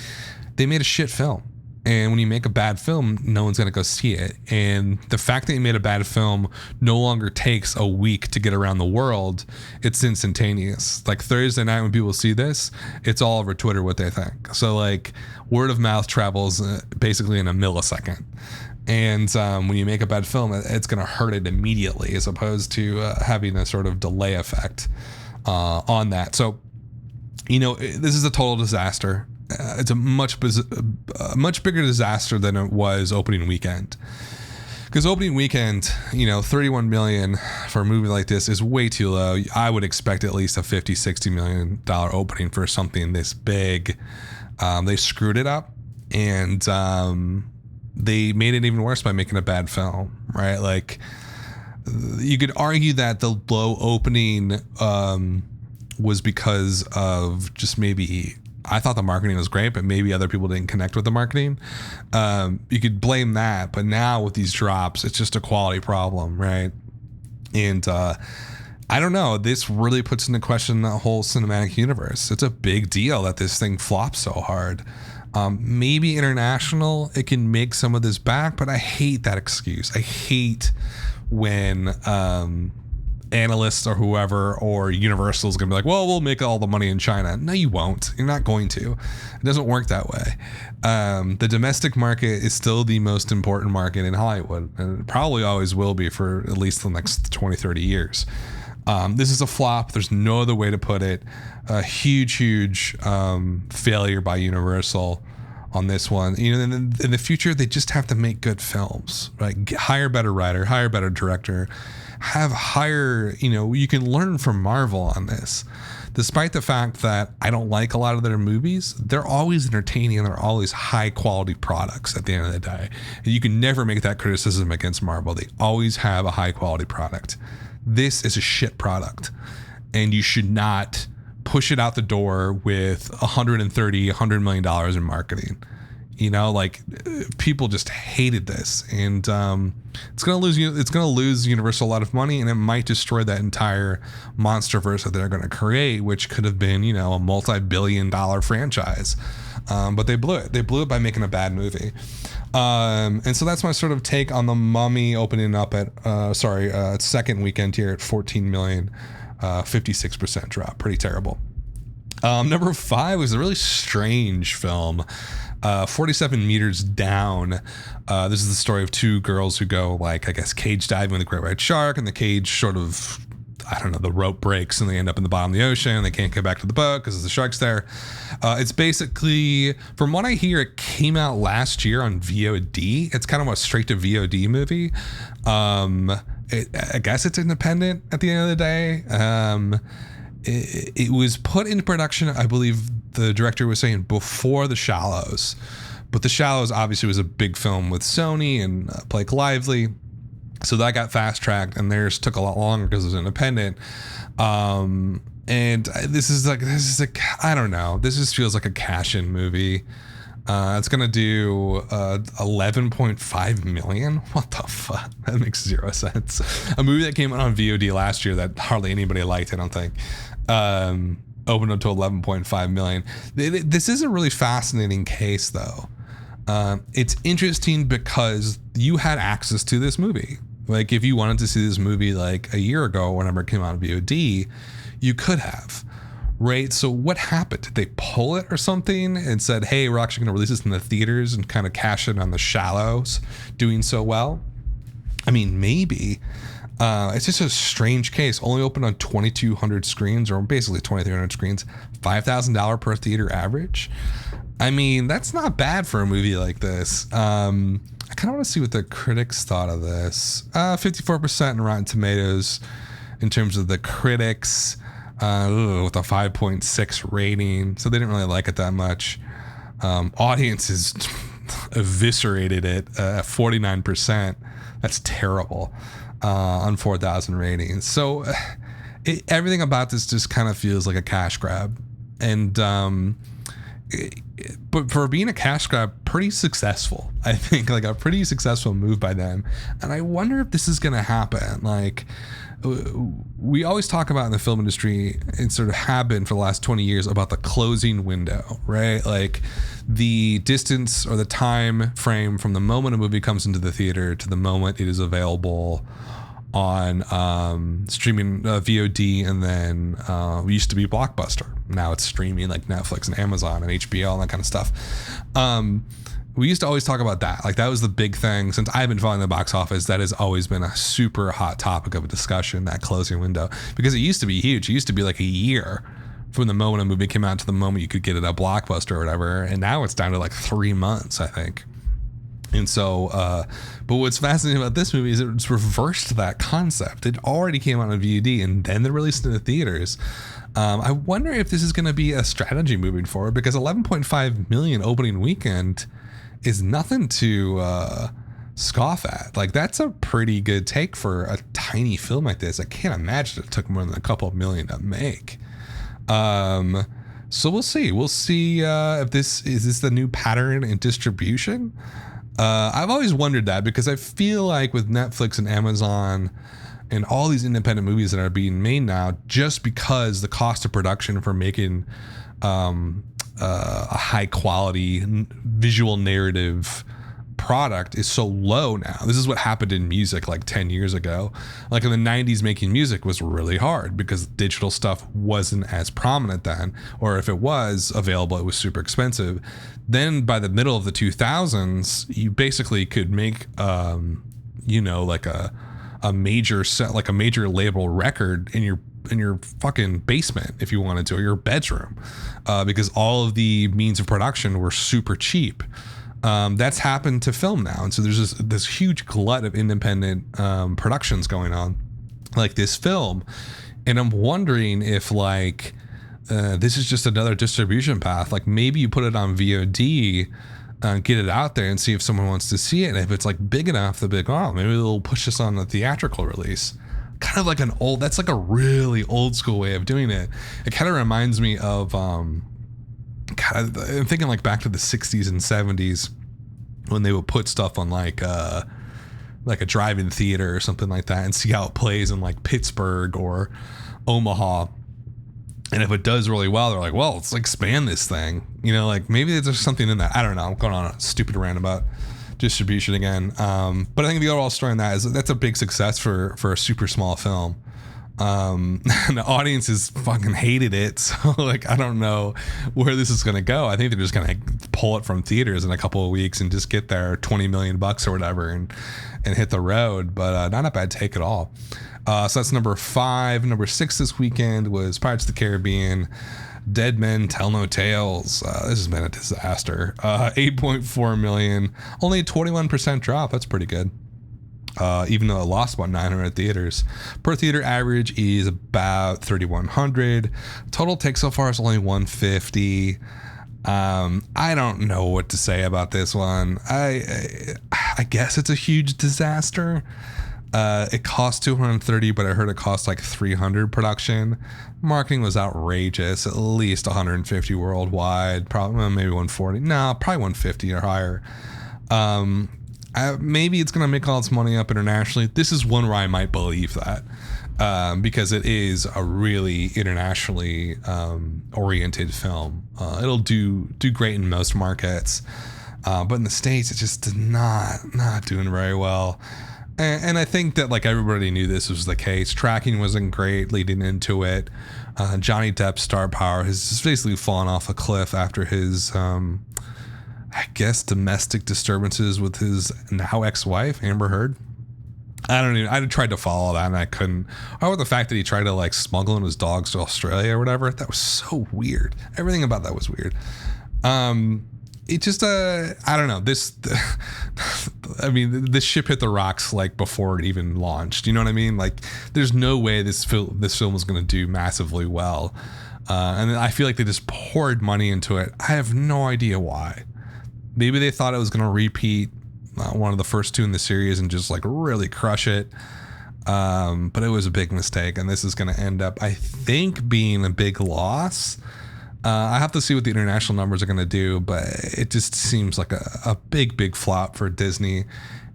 they made a shit film. And when you make a bad film, no one's going to go see it. And the fact that you made a bad film no longer takes a week to get around the world. It's instantaneous. Like Thursday night when people see this, it's all over Twitter what they think. So like word of mouth travels basically in a millisecond. And when you make a bad film, it's going to hurt it immediately, as opposed to having a sort of delay effect on that. So, this is a total disaster. It's a much bigger disaster than it was opening weekend. Because opening weekend, 31 million for a movie like this is way too low. I would expect at least a $50-60 million opening for something this big. They screwed it up, and they made it even worse by making a bad film, right? Like, you could argue that the low opening was because of just maybe, I thought the marketing was great, but maybe other people didn't connect with the marketing. You could blame that, but now with these drops, it's just a quality problem, right? And I don't know, this really puts into question the whole cinematic universe. It's a big deal that this thing flops so hard. Maybe international, it can make some of this back, but I hate that excuse. I hate when analysts or whoever or Universal is going to be like, well, we'll make all the money in China. No, you won't. You're not going to. It doesn't work that way. The domestic market is still the most important market in Hollywood, and it probably always will be for at least the next 20, 30 years. This is a flop. There's no other way to put it. A huge failure by Universal on this one. In the future, they just have to make good films, right? Hire better writer, hire better director, you can learn from Marvel on this. Despite the fact that I don't like a lot of their movies, they're always entertaining and they're always high quality products at the end of the day. And you can never make that criticism against Marvel. They always have a high quality product. This is a shit product, and you should not push it out the door with $100 million in marketing. People just hated this, and it's going to lose Universal a lot of money, and it might destroy that entire monsterverse that they're going to create, which could have been, a multi-billion-dollar franchise. But they blew it. They blew it by making a bad movie. And so that's my sort of take on The Mummy opening up at second weekend here at 14 million, 56% drop. Pretty terrible. Number 5 was a really strange film. 47 Meters Down. This is the story of two girls who go, cage diving with a great white shark, and the cage sort of, the rope breaks and they end up in the bottom of the ocean and they can't get back to the boat because the shark's there. It's basically, from what I hear, it came out last year on VOD. It's kind of a straight to VOD movie. I guess it's independent at the end of the day. It was put into production, I believe the director was saying, before The Shallows. But The Shallows obviously was a big film with Sony and Blake Lively. So that got fast tracked, and theirs took a lot longer because it was independent. And this is I don't know. This just feels like a cash-in movie. It's gonna do 11.5 million. What the fuck? That makes zero sense. A movie that came out on VOD last year that hardly anybody liked, I don't think, opened up to 11.5 million. This is a really fascinating case, though. It's interesting because you had access to this movie. Like, if you wanted to see this movie like a year ago, whenever it came out on VOD, you could have. Right. So what happened? Did they pull it or something and said, hey, we're actually going to release this in the theaters and kind of cash in on the shallows doing so well? I mean, maybe. It's just a strange case. Only opened on 2,200 screens, or basically 2,300 screens, $5,000 per theater average. I mean, that's not bad for a movie like this. I kind of want to see what the critics thought of this. 54% in Rotten Tomatoes in terms of the critics. With a 5.6 rating, so they didn't really like it that much. Audiences eviscerated it at 49%. That's terrible on 4,000 ratings. So everything about this just kind of feels like a cash grab, and but for being a cash grab, pretty successful. I think, like, a pretty successful move by them. And I wonder if this is going to happen. Like, we always talk about in the film industry, and sort of have been for the last 20 years, about the closing window, right? Like, the distance or the time frame from the moment a movie comes into the theater to the moment it is available on streaming, VOD, and then we used to be Blockbuster. Now it's streaming, like Netflix and Amazon and HBO and that kind of stuff. We used to always talk about that. Like, that was the big thing. Since I've been following the box office, that has always been a super hot topic of a discussion, that closing window, because it used to be huge. It used to be like a year from the moment a movie came out to the moment you could get it at Blockbuster or whatever. And now it's down to like 3 months, I think. And so, but what's fascinating about this movie is it's reversed that concept. It already came out on VOD and then they released it in the theaters. I wonder if this is going to be a strategy moving forward, because 11.5 million opening weekend is nothing to scoff at. Like, that's a pretty good take for a tiny film like this. I can't imagine it took more than a couple of million to make. So we'll see. We'll see if this is the new pattern in distribution. I've always wondered that, because I feel like with Netflix and Amazon and all these independent movies that are being made now, just because the cost of production for making a high quality visual narrative product is so low now. This is what happened in music like 10 years ago. Like, in the 90s, making music was really hard because digital stuff wasn't as prominent then, or if it was available, it was super expensive. Then by the middle of the 2000s, you basically could make like a major set, like a major label record in your fucking basement if you wanted to, or your bedroom, because all of the means of production were super cheap. That's happened to film now, and so there's this huge glut of independent productions going on, like this film. And I'm wondering if this is just another distribution path. Like, maybe you put it on VOD, get it out there and see if someone wants to see it. And if it's like big enough, they'll be like, oh, maybe they'll push this on the theatrical release. Kind of like that's like a really old school way of doing it. It kind of reminds me of, I'm thinking like back to the 60s and 70s when they would put stuff on like a drive-in theater or something like that and see how it plays in like Pittsburgh or Omaha. And if it does really well, they're like, well, let's expand this thing. Like, maybe there's something in that. I don't know. I'm going on a stupid rant about distribution again. But I think the overall story in that is that's a big success for a super small film. The audiences fucking hated it. So, like, I don't know where this is going to go. I think they're just going to pull it from theaters in a couple of weeks and just get their $20 million or whatever and hit the road. But not a bad take at all. So that's number 5. Number 6 this weekend was Pirates of the Caribbean, Dead Men Tell No Tales. This has been a disaster. 8.4 million, only a 21% drop. That's pretty good. Even though it lost about 900 theaters. Per theater average is about 3,100. Total take so far is only 150. I don't know what to say about this one. I guess it's a huge disaster. It cost 230, but I heard it cost like 300 production. Marketing was outrageous, at least 150 worldwide, probably maybe 140. No, probably 150 or higher. Maybe it's going to make all its money up internationally. This is one where I might believe that, because it is a really internationally oriented film. It'll do great in most markets, but in the States, it just did not doing very well. And I think that like everybody knew this was the case. Tracking wasn't great leading into it. Johnny Depp's star power has just basically fallen off a cliff after his, I guess, domestic disturbances with his now ex-wife, Amber Heard. I tried to follow that and I couldn't. Or the fact that he tried to like smuggle in his dogs to Australia or whatever. That was so weird. Everything about that was weird. It just, I don't know. I mean, this ship hit the rocks like before it even launched. You know what I mean? Like, there's no way this film was going to do massively well. And I feel like they just poured money into it. I have no idea why. Maybe they thought it was going to repeat one of the first two in the series and just like really crush it. But it was a big mistake. And this is going to end up, I think, being a big loss. I have to see what the international numbers are going to do, but it just seems like a big flop for Disney.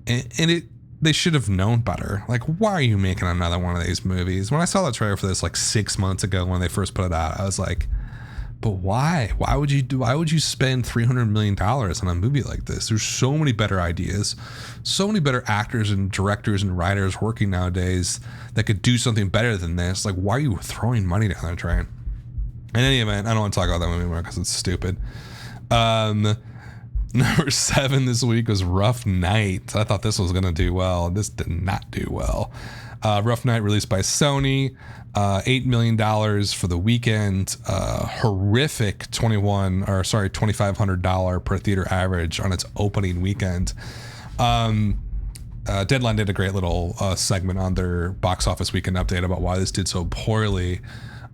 And they should have known better. Like, why are you making another one of these movies? When I saw the trailer for this like 6 months ago when they first put it out, I was like, but why? Why would you spend $300 million on a movie like this? There's so many better ideas, so many better actors and directors and writers working nowadays that could do something better than this. Like, why are you throwing money down the drain? In any event, I don't want to talk about that movie anymore because it's stupid. Number 7 this week was Rough Night. I thought this was going to do well. This did not do well. Rough Night, released by Sony, $8 million for the weekend. Horrific $2,500 per theater average on its opening weekend. Deadline did a great little segment on their box office weekend update about why this did so poorly.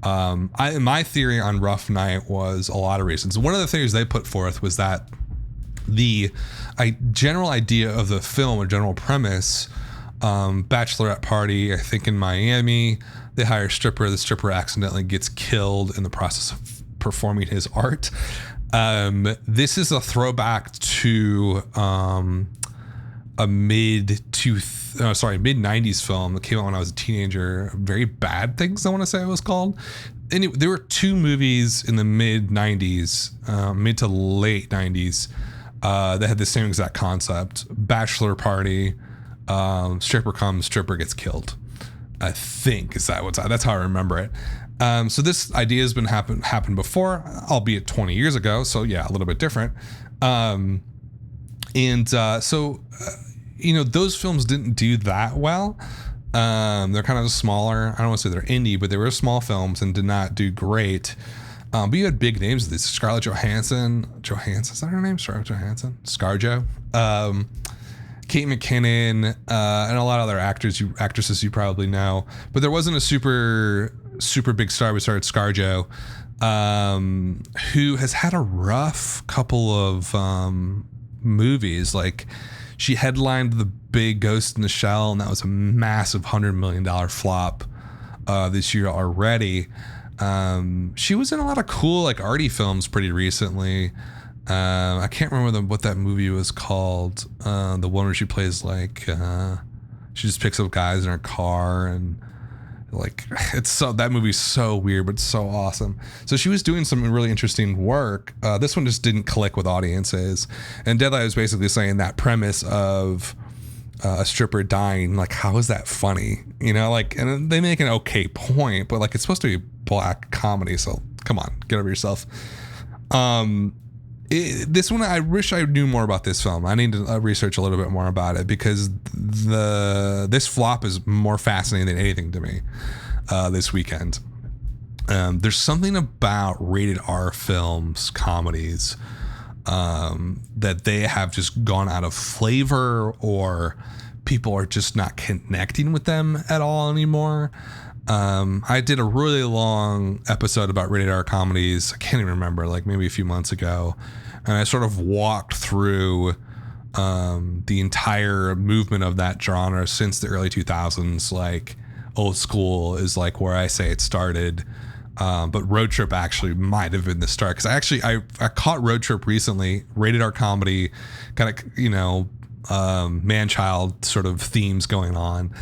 My theory on Rough Night was a lot of reasons. One of the theories they put forth was that the general idea of the film, or general premise, bachelorette party, I think in Miami, they hire a stripper. The stripper accidentally gets killed in the process of performing his art. This is a throwback to a mid-90s film that came out when I was a teenager. Very Bad Things, I want to say it was called. Anyway, there were two movies in the mid-90s, mid to late 90s, that had the same exact concept. Bachelor party, stripper comes, stripper gets killed. I think that's how I remember it. So this idea has been happened before, albeit 20 years ago. So yeah, a little bit different. Those films didn't do that well. They're kind of smaller. I don't want to say they're indie, but they were small films and did not do great. But you had big names of these. Scarlett Johansson, is that her name? Scarlett Johansson? ScarJo. Kate McKinnon, and a lot of other actresses you probably know. But there wasn't a super big star besides ScarJo, who has had a rough couple of movies. Like, she headlined the big Ghost in the Shell, and that was a massive $100 million flop this year already. She was in a lot of cool, like, arty films pretty recently. I can't remember what that movie was called. The one where she plays like she just picks up guys in her car, and like that movie's so weird but so awesome. So she was doing some really interesting work. This one just didn't click with audiences, and Deadlight was basically saying that premise of a stripper dying, like, how is that funny? You know, like, and they make an okay point, but like, it's supposed to be black comedy, so come on, get over yourself. This one, I wish I knew more about this film. I need to research a little bit more about it, because this flop is more fascinating than anything to me this weekend. There's something about rated R films, comedies, that they have just gone out of flavor, or people are just not connecting with them at all anymore. I did a really long episode about rated R comedies. I can't even remember, like maybe a few months ago. And I sort of walked through the entire movement of that genre since the early 2000s. Like old school is like where I say it started. But Road Trip actually might have been the start, because I caught Road Trip recently, rated R comedy, kind of, you know, man-child sort of themes going on.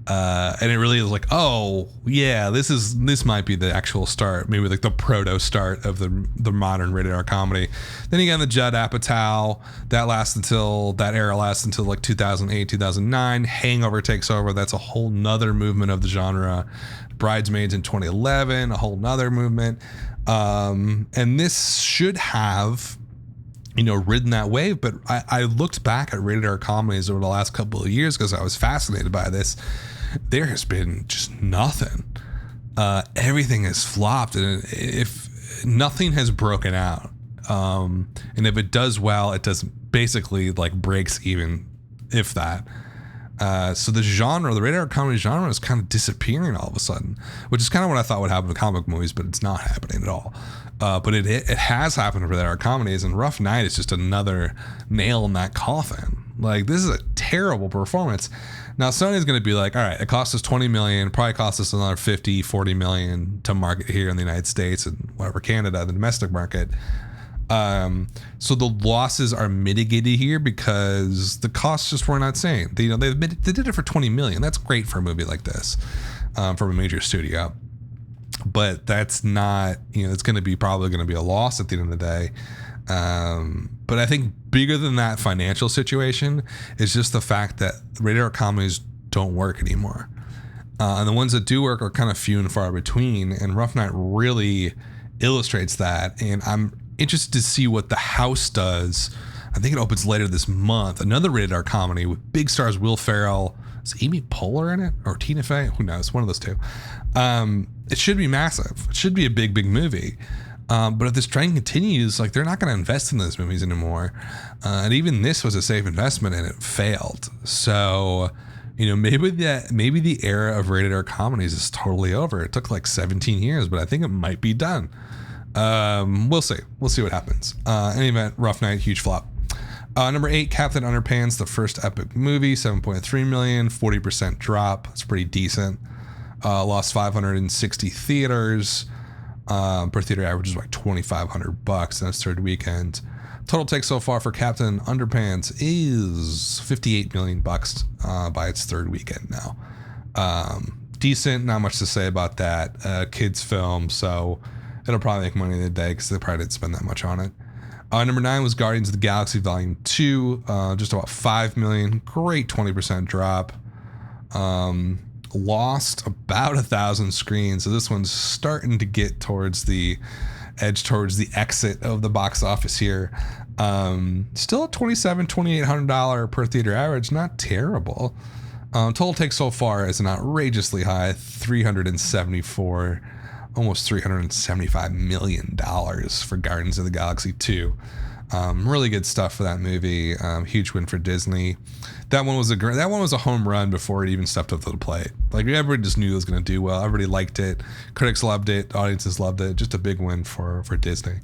And it really is like, oh yeah, this might be the actual start, maybe like the proto start of the modern rated R comedy. Then you got the Judd Apatow, that era lasts until like 2008, 2009. Hangover takes over. That's a whole nother movement of the genre. Bridesmaids in 2011, a whole nother movement. And this should have, you know, ridden that wave. But I looked back at rated R comedies over the last couple of years because I was fascinated by this. There has been just nothing. Everything has flopped, and if nothing has broken out, and if it does well, it does basically like breaks even, if that. So the genre, the rated R comedy genre, is kind of disappearing all of a sudden, which is kind of what I thought would happen with comic movies, but it's not happening at all. But it has happened for rated R comedies, and Rough Night is just another nail in that coffin. Like, this is a terrible performance. Now Sony's going to be like, all right, it cost us 20 million, probably cost us another 50, 40 million to market here in the United States and whatever, Canada, the domestic market. So the losses are mitigated here because the costs just were not insane. They did it for 20 million. That's great for a movie like this, from a major studio. But that's not, it's probably going to be a loss at the end of the day. But I think bigger than that financial situation is just the fact that rated R comedies don't work anymore. And the ones that do work are kind of few and far between. And Rough Night really illustrates that. And I'm interested to see what The House does. I think it opens later this month. Another rated R comedy with big stars Will Ferrell. Is Amy Poehler in it? Or Tina Fey? Who knows? One of those two. It should be massive. It should be a big, big movie. But if this trend continues, like, they're not going to invest in those movies anymore. And even this was a safe investment and it failed. So, maybe the era of rated R comedies is totally over. It took like 17 years, but I think it might be done. We'll see. We'll see what happens. In any event, Rough Night, huge flop. Number 8, Captain Underpants, the first epic movie, 7.3 million, 40% drop. It's pretty decent. Lost 560 theaters. Per theater average is like $2,500 in its third weekend. Total take so far for Captain Underpants is $58 million by its third weekend now. Decent, not much to say about that. Kids film, so it'll probably make money in the day because they probably didn't spend that much on it. Number 9 was Guardians of the Galaxy Volume 2, just about $5 million. Great 20% drop. Lost about 1,000 screens, so this one's starting to get towards the exit of the box office here. Still a $2,800 per theater average, not terrible. Total take so far is an outrageously high $374, almost $375 million for Guardians of the Galaxy 2. Really good stuff for that movie. Huge win for Disney. That one was a home run before it even stepped up to the plate. Like, everybody just knew it was going to do well. Everybody liked it. Critics loved it. Audiences loved it. Just a big win for Disney.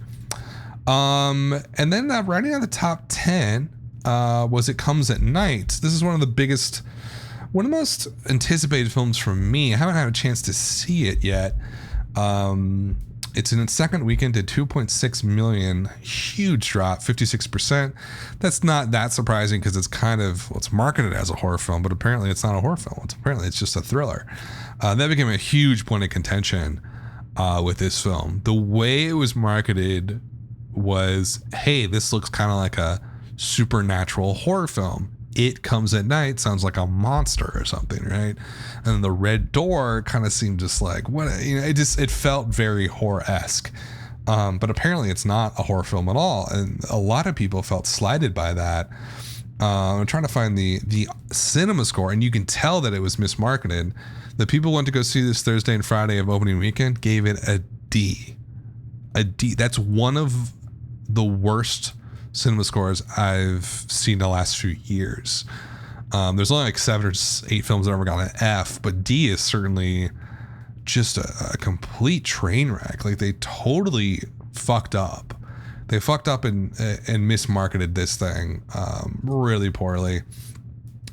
And then right at the top 10 was It Comes at Night. This is one of the most anticipated films for me. I haven't had a chance to see it yet. It's in its second weekend, did 2.6 million, huge drop, 56%. That's not that surprising because it's marketed as a horror film, but apparently it's not a horror film. It's just a thriller. That became a huge point of contention with this film. The way it was marketed was, hey, this looks kind of like a supernatural horror film. It Comes at Night sounds like a monster or something, right? And the red door kind of seemed just like, what, it felt very horror-esque. But apparently it's not a horror film at all. And a lot of people felt slighted by that. I'm trying to find the cinema score, and you can tell that it was mismarketed. The people who went to go see this Thursday and Friday of opening weekend gave it a D. A D. That's one of the worst cinema scores I've seen the last few years. There's only like 7 or 8 films that ever got an F, but D is certainly just a complete train wreck. Like, they totally fucked up. They fucked up and mismarketed this thing really poorly.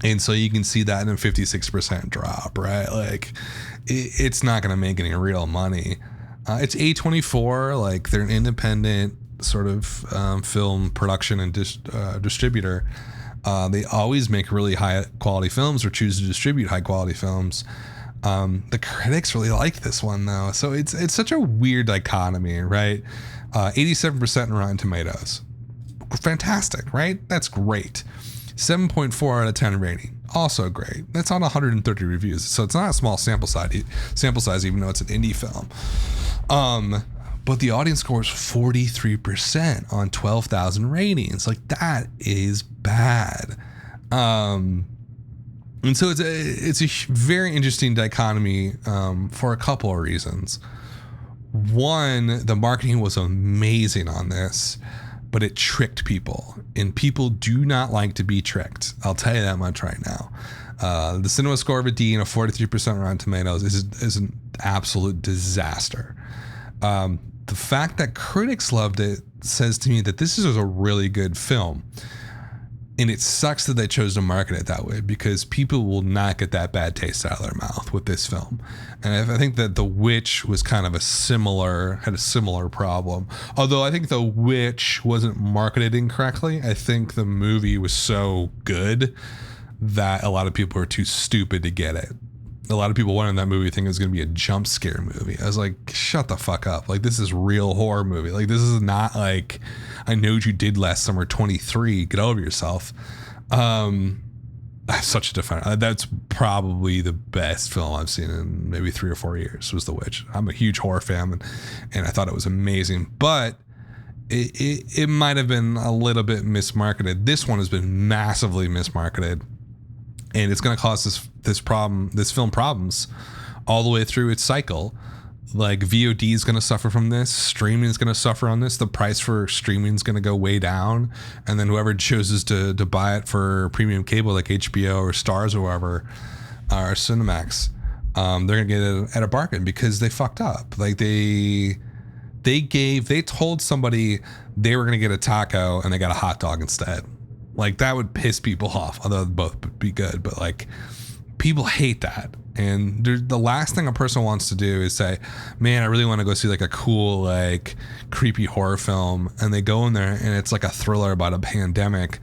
And so you can see that in a 56% drop, right? Like, it's not going to make any real money. It's A24, like they're an independent sort of film production and distributor. They always make really high quality films or choose to distribute high quality films. The critics really like this one though, so it's such a weird dichotomy, right? 87% in Rotten Tomatoes, fantastic, right? That's great. 7.4 out of 10 rating, also great. That's on 130 reviews, so it's not a small sample size, even though it's an indie film. But the audience score is 43% on 12,000 ratings. Like, that is bad. And so it's a very interesting dichotomy for a couple of reasons. One, the marketing was amazing on this, but it tricked people, and people do not like to be tricked. I'll tell you that much right now. The cinema score of a D and a 43% Rotten Tomatoes is an absolute disaster. The fact that critics loved it says to me that this is a really good film. And it sucks that they chose to market it that way, because people will not get that bad taste out of their mouth with this film. And I think that The Witch was kind of had a similar problem. Although I think The Witch wasn't marketed incorrectly. I think the movie was so good that a lot of people were too stupid to get it. A lot of people wanted that movie thinking it was going to be a jump scare movie. I was like, shut the fuck up. Like, this is real horror movie. Like, this is not like I Know What You Did Last Summer 23. Get over yourself. Such a defender. That's probably the best film I've seen in maybe 3 or 4 years, was The Witch. I'm a huge horror fan, and I thought it was amazing. But it might have been a little bit mismarketed. This one has been massively mismarketed. And it's going to cause this film problems all the way through its cycle. Like, VOD is going to suffer from this. Streaming is going to suffer on this. The price for streaming is going to go way down. And then whoever chooses to buy it for premium cable, like HBO or Stars or whoever, or Cinemax, they're going to get it at a bargain because they fucked up. Like, they told somebody they were going to get a taco and they got a hot dog instead. Like, that would piss people off, although both be good. But, like, people hate that. And the last thing a person wants to do is say, man, I really want to go see, like, a cool, like, creepy horror film. And they go in there and it's like a thriller about a pandemic.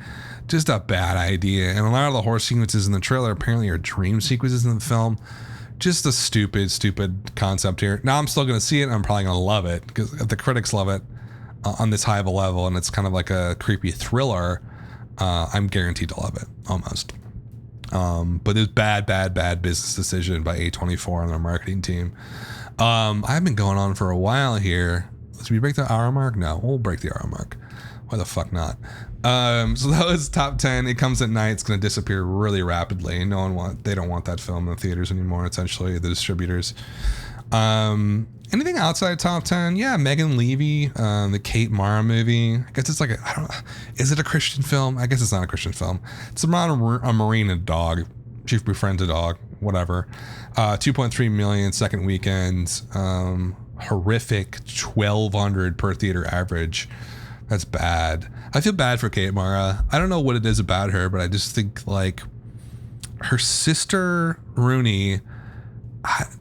Just a bad idea. And a lot of the horror sequences in the trailer apparently are dream sequences in the film. Just a stupid concept here. Now, I'm still going to see it, and I'm probably going to love it, because if the critics love it on this high of a level and it's kind of like a creepy thriller, I'm guaranteed to love it, almost. But it was bad business decision by A24 and their marketing team. I've been going on for a while here. Should we break the hour mark? No, we'll break the hour mark. Why the fuck not? So that was top 10. It Comes at Night. It's going to disappear really rapidly. They don't want that film in the theaters anymore, essentially, the distributors. Anything outside top 10? Yeah, Megan Levy, the Kate Mara movie. I guess it's like I don't know. Is it a Christian film? I guess it's not a Christian film. It's about a Marine and a dog. She befriends a dog, whatever. 2.3 million second weekend. Horrific 1,200 per theater average. That's bad. I feel bad for Kate Mara. I don't know what it is about her, but I just think, like, her sister Rooney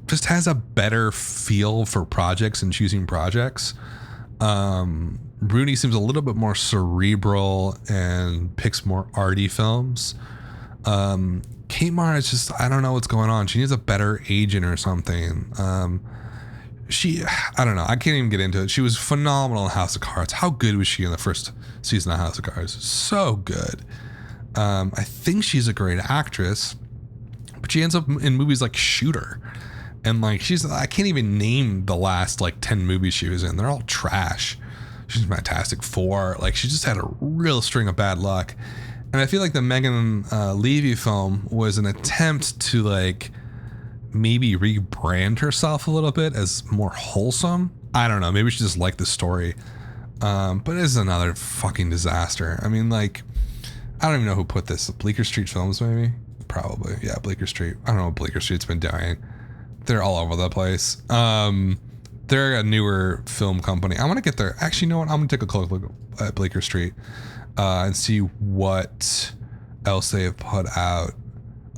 just has a better feel for projects and choosing projects. Rooney seems a little bit more cerebral and picks more arty films. Kate Mara is just, I don't know what's going on. She needs a better agent or something. I don't know. I can't even get into it. She was phenomenal in House of Cards. How good was she in the first season of House of Cards? So good. I think she's a great actress, but she ends up in movies like Shooter. And, like, I can't even name the last, like, 10 movies she was in. They're all trash. She's Fantastic Four. Like, she just had a real string of bad luck. And I feel like the Megan Levy film was an attempt to, like, maybe rebrand herself a little bit as more wholesome. I don't know. Maybe she just liked the story. But it's another fucking disaster. I mean, like, I don't even know who put this. Bleecker Street Films, maybe? Probably. Yeah, Bleecker Street. I don't know what Bleecker Street's been doing. They're all over the place. They're a newer film company. I want to get there. Actually, you know what? I'm gonna take a close look at Bleecker Street and see what else they have put out.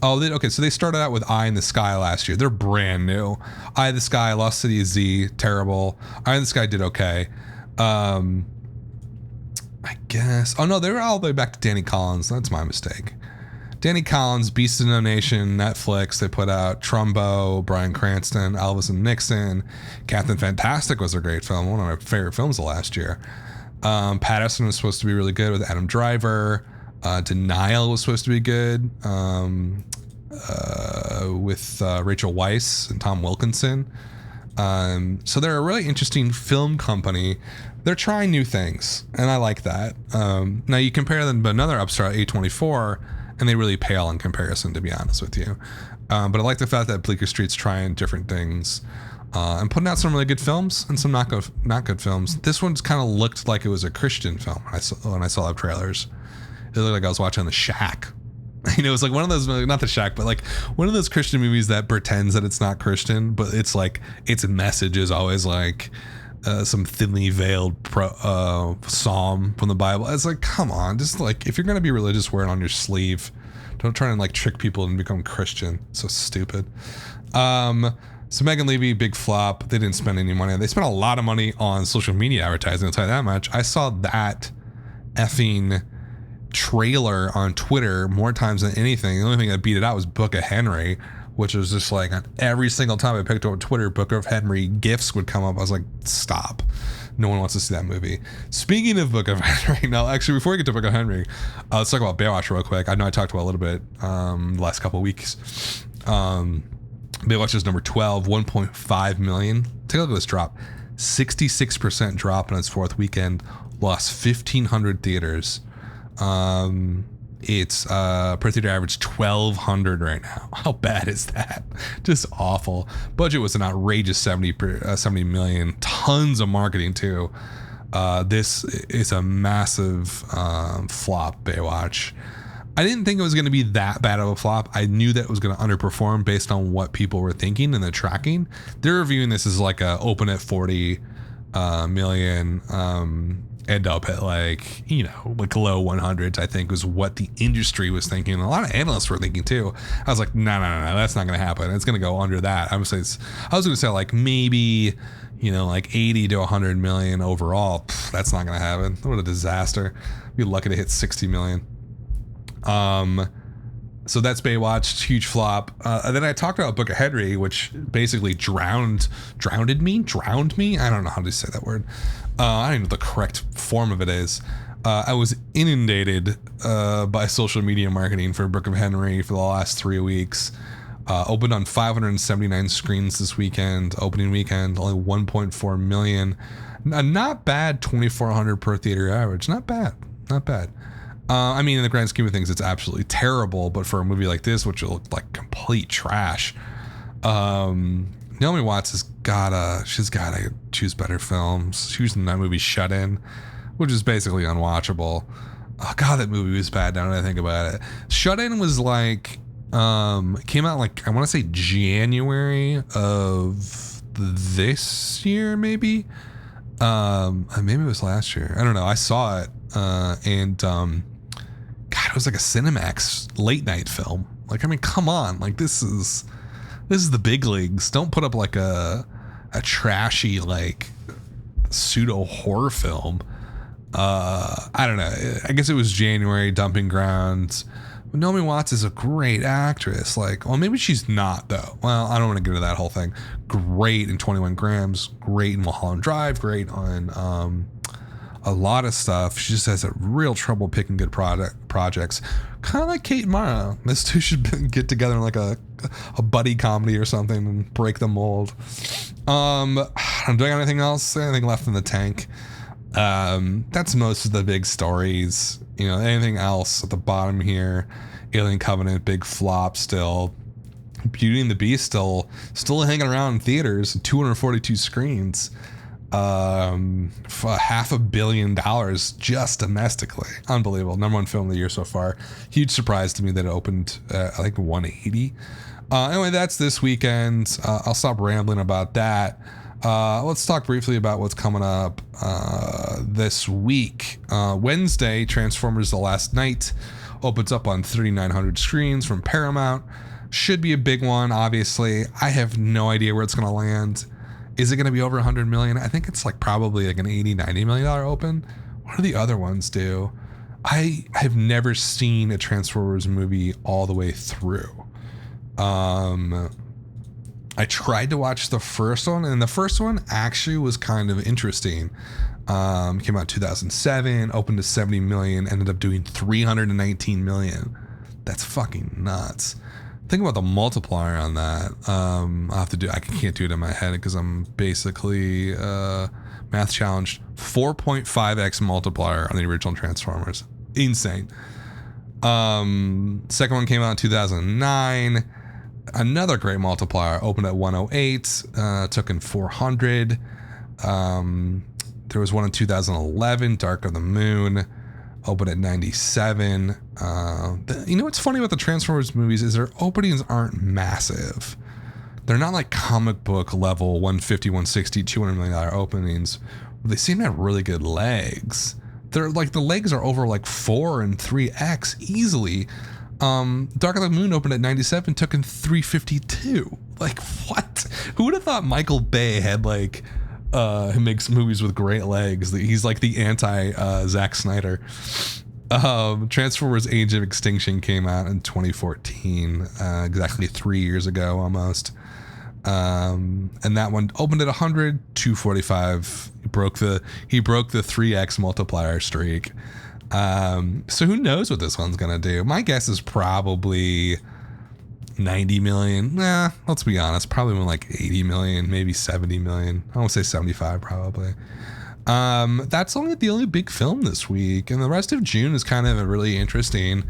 Oh, okay. So they started out with Eye in the Sky last year. They're brand new. Eye in the Sky, Lost City of Z, terrible. Eye in the Sky did okay. I guess. Oh no, they were all the way back to Danny Collins. That's my mistake. Danny Collins, Beast of No Nation, Netflix. They put out Trumbo, Bryan Cranston, Elvis and Nixon. Captain Fantastic was a great film. One of my favorite films of last year. Patterson was supposed to be really good with Adam Driver. Denial was supposed to be good with Rachel Weisz and Tom Wilkinson. So they're a really interesting film company. They're trying new things, and I like that. Now you compare them to another upstart, A24, and they really pale in comparison, to be honest with you. But I like the fact that Bleecker Street's trying different things and putting out some really good films and some not good films. This one's kind of looked like it was a Christian film when I saw the trailers. It looked like I was watching The Shack. You know, it's like one of those, not The Shack, but like one of those Christian movies that pretends that it's not Christian, but it's like its message is always like some thinly veiled psalm from the Bible. It's like, come on, just like, if you're going to be religious, wear it on your sleeve. Don't try and like trick people and become Christian. So stupid. So Megan Levy, big flop. They didn't spend any money. They spent a lot of money on social media advertising, I'll tell you that much. I saw that effing trailer on Twitter more times than anything. The only thing that beat it out was Book of Henry, which was just like on every single time I picked up Twitter, Book of Henry gifs would come up. I was like, stop. No one wants to see that movie. Speaking of Book of Henry, now actually before we get to Book of Henry, let's talk about Baywatch real quick. I know I talked about it a little bit the last couple of weeks. Baywatch is number 12, 1.5 million. Take a look at this drop. 66% drop in its fourth weekend. Lost 1,500 theaters. It's per theater average 1,200 right now. How bad is that? Just awful. Budget was an outrageous 70 million. Tons of marketing too. This is a massive flop, Baywatch. I didn't think it was going to be that bad of a flop. I knew that it was going to underperform based on what people were thinking and the tracking. They're reviewing this as like a open at 40 million, end up at like, you know, like low 100s, I think was what the industry was thinking. And a lot of analysts were thinking too. I was like, no, that's not going to happen. It's going to go under that. I was going to say like maybe, you know, like 80 to 100 million overall. That's not going to happen. What a disaster. Be lucky to hit 60 million. So that's Baywatch, huge flop. And then I talked about Book of Henry, which basically drowned me. I don't know how to say that word. I don't even know what the correct form of it is. I was inundated by social media marketing for Book of Henry for the last 3 weeks. Opened on 579 screens this weekend, opening weekend, only 1.4 million. Not bad, 2,400 per theater average. Not bad. I mean, in the grand scheme of things, it's absolutely terrible. But for a movie like this, which will look like complete trash, Naomi Watts she's gotta choose better films. She was in that movie Shut In, which is basically unwatchable. Oh God, that movie was bad now that I think about it. Shut In was like, came out like, I want to say January of this year, maybe. Maybe it was last year. I don't know. I saw it, and God, it was like a Cinemax late night film. Like, I mean, come on, like this is the big leagues. Don't put up like a trashy like pseudo horror film. I don't know. I guess it was January, Dumping Grounds. Naomi Watts is a great actress. Like, well, maybe she's not though. Well, I don't want to get into that whole thing. Great in 21 Grams. Great in Mulholland Drive. Great on a lot of stuff. She just has a real trouble picking good projects. Kind of like Kate Mara. These two should get together in like a buddy comedy or something and break the mold. I'm doing anything else? Anything left in the tank? That's most of the big stories. You know, anything else at the bottom here? Alien Covenant, big flop still. Beauty and the Beast still hanging around in theaters, 242 screens. For $500 million just domestically. Unbelievable. Number one film of the year so far. Huge surprise to me that it opened I think 180. Anyway, that's this weekend. I'll stop rambling about that. Let's talk briefly about what's coming up this week. Wednesday, Transformers: The Last Night opens up on 3,900 screens from Paramount. Should be a big one, obviously. I have no idea where it's going to land. Is it going to be over 100 million? I think it's like probably like an 80, 90 million dollar open. What do the other ones do? I have never seen a Transformers movie all the way through. I tried to watch the first one, and the first one actually was kind of interesting. Came out in 2007, opened to 70 million, ended up doing 319 million. That's fucking nuts. Think about the multiplier on that. I can't do it in my head because I'm basically math challenged. 4.5x multiplier on the original Transformers. Insane. Second one came out in 2009. Another great multiplier, opened at 108, took in 400. There was one in 2011, Dark of the Moon, opened at 97. You know what's funny about the Transformers movies is their openings aren't massive. They're not like comic book level 150, 160, $200 million openings. They seem to have really good legs. They're like, the legs are over like 4 and 3x easily. Dark of the Moon opened at 97, took in 352. Like, what? Who would have thought Michael Bay had like who makes movies with great legs? He's like the anti Zack Snyder. Transformers: Age of Extinction came out in 2014, exactly 3 years ago almost. And that one opened at 100, 245. He broke the 3x multiplier streak. So who knows what this one's gonna do? My guess is probably 90 million. Nah, let's be honest, probably more like 80 million, maybe 70 million. I won't say 75 probably. That's the only big film this week, and the rest of June is kind of really interesting.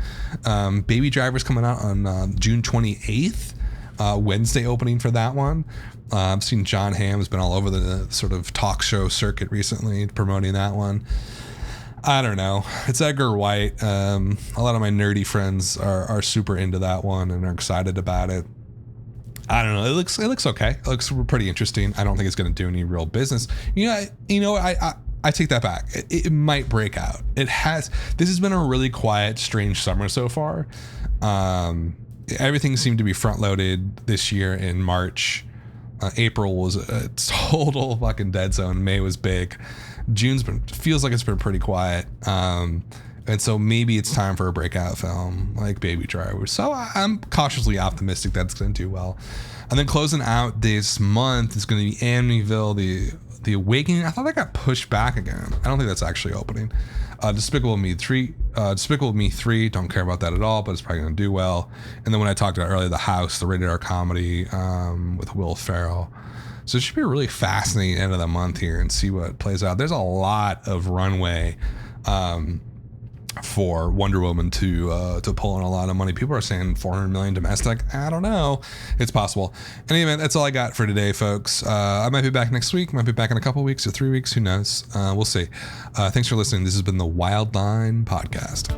Baby Driver's coming out on June 28th. Wednesday opening for that one. I've seen John Hamm's been all over the sort of talk show circuit recently promoting that one. I don't know. It's Edgar White. A lot of my nerdy friends are super into that one and are excited about it. I don't know. It looks okay. It looks pretty interesting. I don't think it's going to do any real business. I take that back. It might break out. It has. This has been a really quiet, strange summer so far. Everything seemed to be front loaded this year in March. April was a total fucking dead zone. May was big. Feels like it's been pretty quiet. And so maybe it's time for a breakout film like Baby Driver. So I'm cautiously optimistic that's going to do well. And then closing out this month is going to be Amityville, the Awakening. I thought that got pushed back again. I don't think that's actually opening. Despicable Me 3, don't care about that at all, but it's probably going to do well. And then when I talked about earlier, The House, the rated R comedy with Will Ferrell. So it should be a really fascinating end of the month here and see what plays out. There's a lot of runway for Wonder Woman to pull in a lot of money. People are saying 400 million domestic. I don't know. It's possible. Anyway, that's all I got for today, folks. I might be back next week. Might be back in a couple weeks or 3 weeks. Who knows? We'll see. Thanks for listening. This has been the Wildline Podcast.